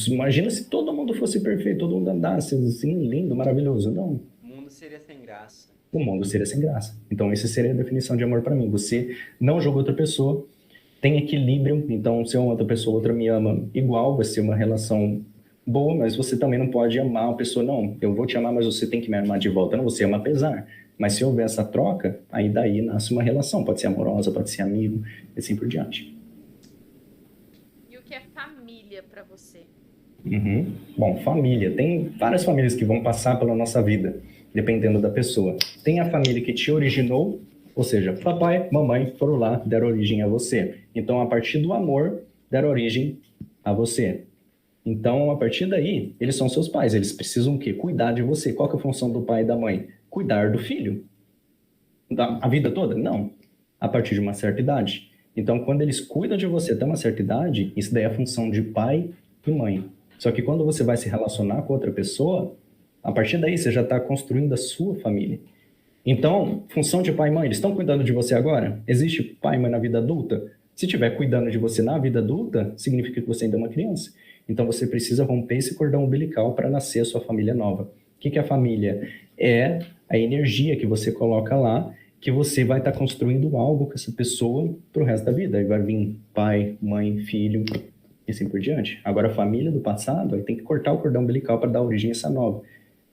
S3: Imagina se todo mundo fosse perfeito, todo mundo andasse assim, lindo, maravilhoso. Não.
S2: O mundo seria sem graça.
S3: O mundo seria sem graça. Então, essa seria a definição de amor para mim. Você não julga outra pessoa, tem equilíbrio. Então, se uma outra pessoa, outra me ama igual, vai ser uma relação boa, mas você também não pode amar a pessoa. Não, eu vou te amar, mas você tem que me amar de volta. Não, você ama apesar. Mas se houver essa troca, aí daí nasce uma relação. Pode ser amorosa, pode ser amigo, e assim por diante.
S1: E o que é família para você?
S3: Uhum. Bom, família. Tem várias famílias que vão passar pela nossa vida, dependendo da pessoa. Tem a família que te originou, ou seja, papai, mamãe foram lá, deram origem a você. Então, a partir do amor, deram origem a você. Então, a partir daí, eles são seus pais. Eles precisam o quê? Cuidar de você. Qual que é a função do pai e da mãe? Cuidar do filho. A vida toda? Não. A partir de uma certa idade. Então, quando eles cuidam de você até uma certa idade, isso daí é a função de pai e mãe. Só que quando você vai se relacionar com outra pessoa, a partir daí você já está construindo a sua família. Então, função de pai e mãe, eles estão cuidando de você agora? Existe pai e mãe na vida adulta? Se estiver cuidando de você na vida adulta, significa que você ainda é uma criança. Então, você precisa romper esse cordão umbilical para nascer a sua família nova. O que é a família? É a energia que você coloca lá, que você vai estar construindo algo com essa pessoa para o resto da vida. Aí vai vir pai, mãe, filho, e assim por diante. Agora, a família do passado, aí tem que cortar o cordão umbilical para dar origem a essa nova.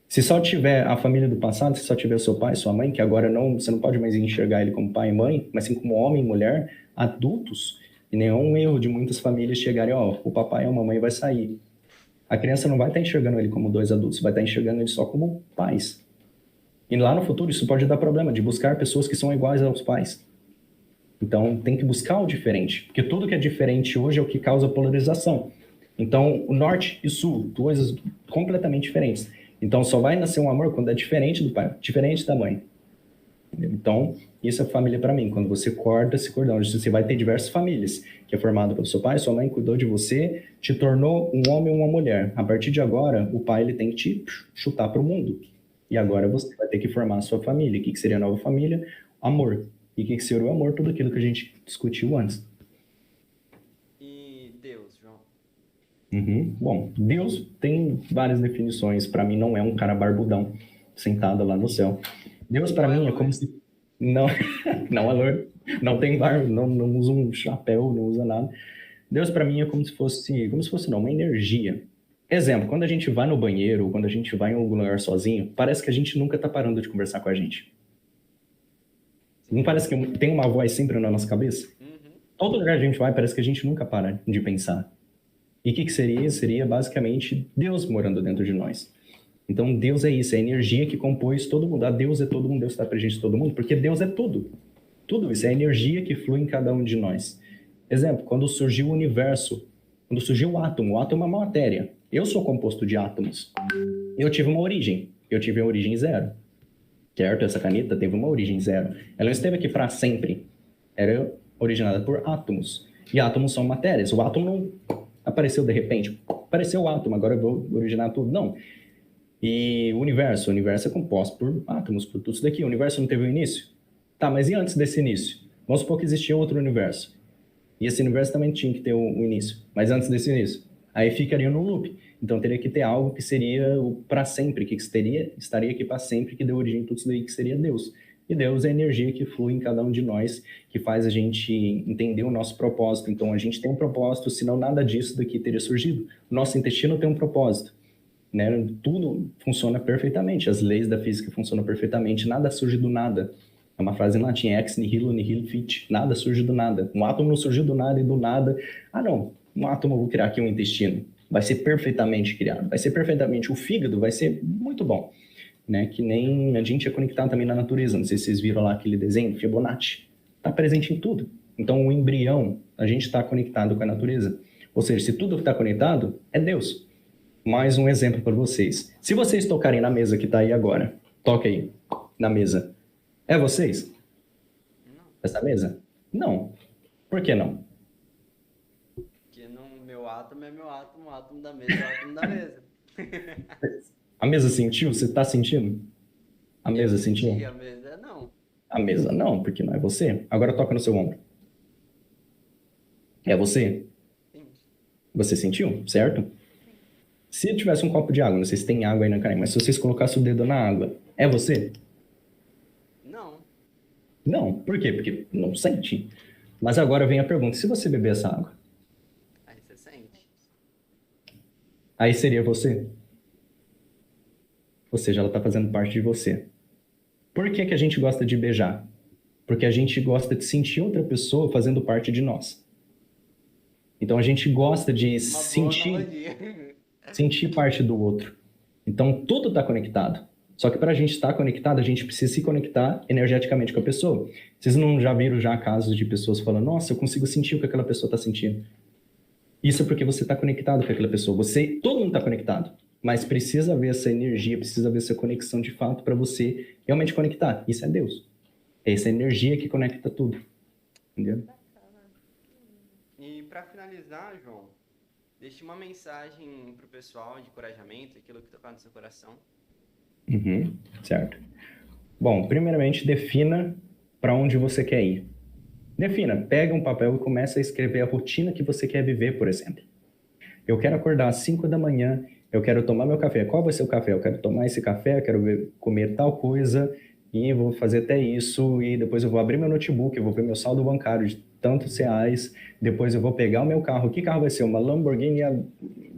S3: Se só tiver a família do passado, se só tiver seu pai, sua mãe, que agora não, você não pode mais enxergar ele como pai e mãe, mas sim como homem e mulher, adultos, e nenhum erro de muitas famílias chegarem, ó, o papai e a mamãe vai sair. A criança não vai estar enxergando ele como dois adultos, vai estar enxergando ele só como pais. E lá no futuro isso pode dar problema, de buscar pessoas que são iguais aos pais. Então, tem que buscar o diferente, porque tudo que é diferente hoje é o que causa polarização. Então, o norte e sul, coisas completamente diferentes. Então, só vai nascer um amor quando é diferente do pai, diferente da mãe. Então, isso é família para mim. Quando você corta esse cordão, você vai ter diversas famílias, que é formado pelo seu pai, sua mãe cuidou de você, te tornou um homem ou uma mulher. A partir de agora, o pai ele tem que te chutar para o mundo. E agora você vai ter que formar a sua família. O que seria a nova família? Amor. E o que seria o amor? Tudo aquilo que a gente discutiu antes.
S2: E Deus, João?
S3: Bom, Deus tem várias definições. Para mim, não é um cara barbudão sentado lá no céu. Deus, para mim, é como se... Não, não é loiro. Não tem barba, não usa um chapéu, não usa nada. Deus, para mim, é como se fosse não, uma energia. Exemplo, quando a gente vai no banheiro, quando a gente vai em algum lugar sozinho, parece que a gente nunca tá parando de conversar com a gente. Não parece que tem uma voz sempre na nossa cabeça? Todo lugar que a gente vai, parece que a gente nunca para de pensar. E o que seria? Seria basicamente Deus morando dentro de nós. Então, Deus é isso, é a energia que compôs todo mundo. Ah, Deus é todo mundo, Deus está presente em todo mundo, porque Deus é tudo. Tudo isso é a energia que flui em cada um de nós. Exemplo, quando surgiu o universo, quando surgiu o átomo é uma matéria. Eu sou composto de átomos. Eu tive uma origem. Eu tive a origem zero. Certo? Essa caneta teve uma origem zero. Ela não esteve aqui para sempre. Era originada por átomos. E átomos são matérias. O átomo não apareceu de repente. Apareceu o átomo, agora eu vou originar tudo. Não. E o universo é composto por átomos, por tudo isso daqui. O universo não teve um início? Tá, mas e antes desse início? Vamos supor que existia outro universo. E esse universo também tinha que ter um início. Mas antes desse início, aí ficaria no loop. Então teria que ter algo que seria o para sempre, que estaria aqui para sempre, que deu origem a tudo isso daí, que seria Deus. E Deus é a energia que flui em cada um de nós, que faz a gente entender o nosso propósito. Então a gente tem um propósito, senão nada disso daqui teria surgido. O nosso intestino tem um propósito, né? Tudo funciona perfeitamente, as leis da física funcionam perfeitamente, nada surge do nada. É uma frase em latim, ex nihilo nihil fit, nada surge do nada. Um átomo não surgiu do nada e do nada, não, um átomo eu vou criar aqui um intestino. Vai ser perfeitamente criado, vai ser perfeitamente, o fígado vai ser muito bom, né? Que nem a gente é conectado também na natureza, não sei se vocês viram lá aquele desenho, Fibonacci, está presente em tudo. Então o embrião, a gente está conectado com a natureza, ou seja, se tudo está conectado, é Deus. Mais um exemplo para vocês. Se vocês tocarem na mesa que está aí agora, toque aí, na mesa. É vocês?
S2: Não.
S3: Essa mesa? Não. Por que não?
S2: Porque meu átomo é meu átomo, o átomo da mesa é o átomo da mesa.
S3: A mesa sentiu? Você está sentindo? A mesa sentiu?
S2: A mesa não.
S3: A mesa não, porque não é você. Agora toca no seu ombro. É você?
S2: Sim.
S3: Você sentiu, certo? Se tivesse um copo de água, não sei se tem água aí na caneca, mas se vocês colocassem o dedo na água, é você?
S2: Não.
S3: Não. Por quê? Porque não sente. Mas agora vem a pergunta, se você beber essa água,
S2: Aí você sente.
S3: aí seria você? Ou seja, ela está fazendo parte de você. Por que que a gente gosta de beijar? Porque a gente gosta de sentir outra pessoa fazendo parte de nós. Então a gente gosta de
S2: Uma
S3: sentir
S2: boa analogia.
S3: parte do outro. Então tudo está conectado. Só que para a gente estar conectado, a gente precisa se conectar energeticamente com a pessoa. Vocês não já viram já casos de pessoas falando, nossa, eu consigo sentir o que aquela pessoa está sentindo. Isso é porque você está conectado com aquela pessoa. Todo mundo está conectado. Mas precisa haver essa energia, precisa haver essa conexão de fato para você realmente conectar. Isso é Deus. É essa energia que conecta tudo. Entendeu?
S2: E para finalizar, João, deixe uma mensagem pro pessoal de encorajamento, aquilo que tocar no seu coração.
S3: Uhum, certo. Bom, primeiramente, defina para onde você quer ir. Defina, pega um papel e começa a escrever a rotina que você quer viver, por exemplo. Eu quero acordar às 5 da manhã, eu quero tomar meu café. Qual vai ser o café? Eu quero tomar esse café, eu quero comer tal coisa e vou fazer até isso e depois eu vou abrir meu notebook, eu vou ver meu saldo bancário de tantos reais, depois eu vou pegar o meu carro. Que carro vai ser? Uma Lamborghini,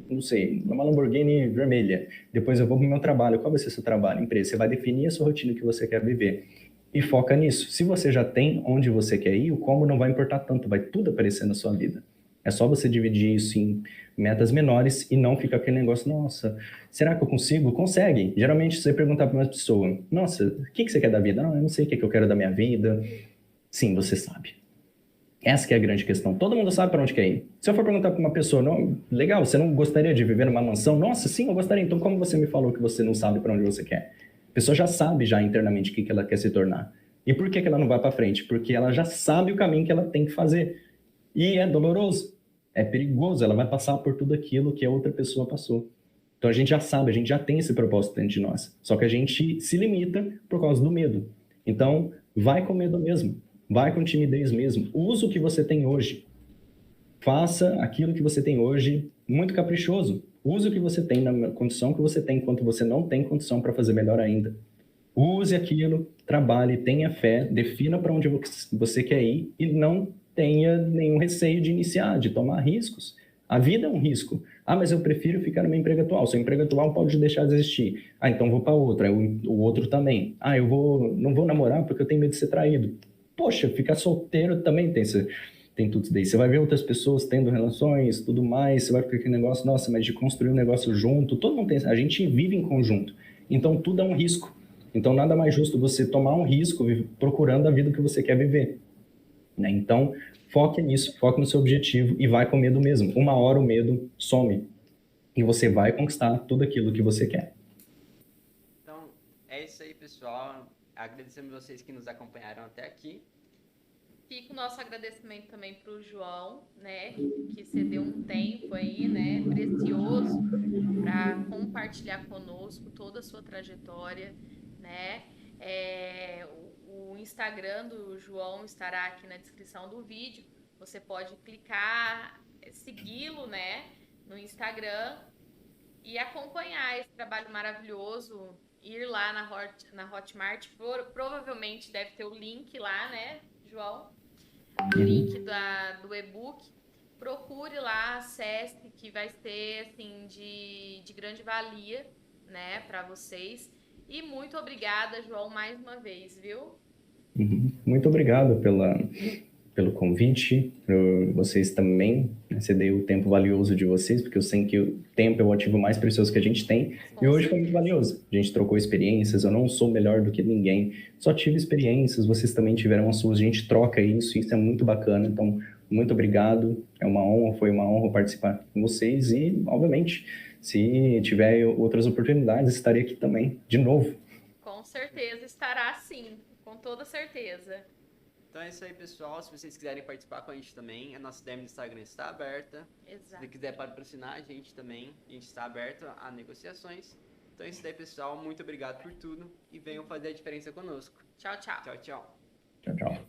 S3: não sei, uma Lamborghini vermelha. Depois eu vou para o meu trabalho. Qual vai ser o seu trabalho? Empresa. Você vai definir a sua rotina que você quer viver. E foca nisso. Se você já tem onde você quer ir, o como não vai importar tanto, vai tudo aparecer na sua vida. É só você dividir isso em metas menores e não ficar aquele negócio, nossa, será que eu consigo? Consegue. Geralmente você perguntar para uma pessoa, nossa, o que você quer da vida? Não, eu não sei o que eu quero da minha vida. Sim, você sabe. Essa que é a grande questão. Todo mundo sabe para onde quer ir. Se eu for perguntar para uma pessoa, não, legal, você não gostaria de viver numa mansão? Nossa, sim, eu gostaria. Então como você me falou que você não sabe para onde você quer? A pessoa já sabe já internamente o que ela quer se tornar. E por que ela não vai para frente? Porque ela já sabe o caminho que ela tem que fazer. E é doloroso, é perigoso, ela vai passar por tudo aquilo que a outra pessoa passou. Então a gente já sabe, a gente já tem esse propósito dentro de nós. Só que a gente se limita por causa do medo. Então, vai com medo mesmo. Vai com timidez mesmo. Usa o que você tem hoje. Faça aquilo que você tem hoje muito caprichoso. Use o que você tem na condição que você tem, enquanto você não tem condição para fazer melhor ainda. Use aquilo, trabalhe, tenha fé, defina para onde você quer ir e não tenha nenhum receio de iniciar, de tomar riscos. A vida é um risco. Mas eu prefiro ficar no meu emprego atual. Seu emprego atual pode deixar de existir. Então vou para outra. O outro também. Não vou namorar porque eu tenho medo de ser traído. Poxa, ficar solteiro também tem tudo isso daí. Você vai ver outras pessoas tendo relações, tudo mais, você vai ficar aquele negócio, nossa, mas de construir um negócio junto, todo mundo tem, a gente vive em conjunto. Então tudo é um risco. Então nada mais justo você tomar um risco procurando a vida que você quer viver. Né? Então, foque nisso, foque no seu objetivo e vai com medo mesmo. Uma hora o medo some e você vai conquistar tudo aquilo que você quer.
S2: Então, é isso aí, pessoal. Agradecemos vocês que nos acompanharam até aqui.
S1: Fica o nosso agradecimento também para o João, né, que cedeu um tempo aí, né, precioso para compartilhar conosco toda a sua trajetória, né. o Instagram do João estará aqui na descrição do vídeo. Você pode clicar, segui-lo, né, no Instagram e acompanhar esse trabalho maravilhoso. Ir lá na Hotmart, provavelmente deve ter o link lá, né, João? O link do e-book. Procure lá, acesse, que vai ser assim, de grande valia, né, para vocês. E muito obrigada, João, mais uma vez, viu?
S3: Muito obrigado pelo convite, por vocês também, né, ceder o tempo valioso de vocês, porque eu sei que o tempo é o ativo mais precioso que a gente tem,
S1: Com
S3: e hoje foi
S1: certeza.
S3: muito valioso. A gente trocou experiências, eu não sou melhor do que ninguém, só tive experiências, vocês também tiveram as suas, a gente troca isso é muito bacana, então, muito obrigado, é uma honra, foi uma honra participar com vocês, e, obviamente, se tiver outras oportunidades, estarei aqui também, de novo.
S1: Com certeza estará sim, com toda certeza.
S2: Então é isso aí, pessoal. Se vocês quiserem participar com a gente também, a nossa DM no Instagram está aberta. Se
S1: Exato.
S2: você quiser patrocinar a gente também, a gente está aberto a negociações. Então é isso aí, pessoal. Muito obrigado por tudo e venham fazer a diferença conosco.
S1: Tchau, tchau.
S2: Tchau, tchau.
S3: Tchau, tchau.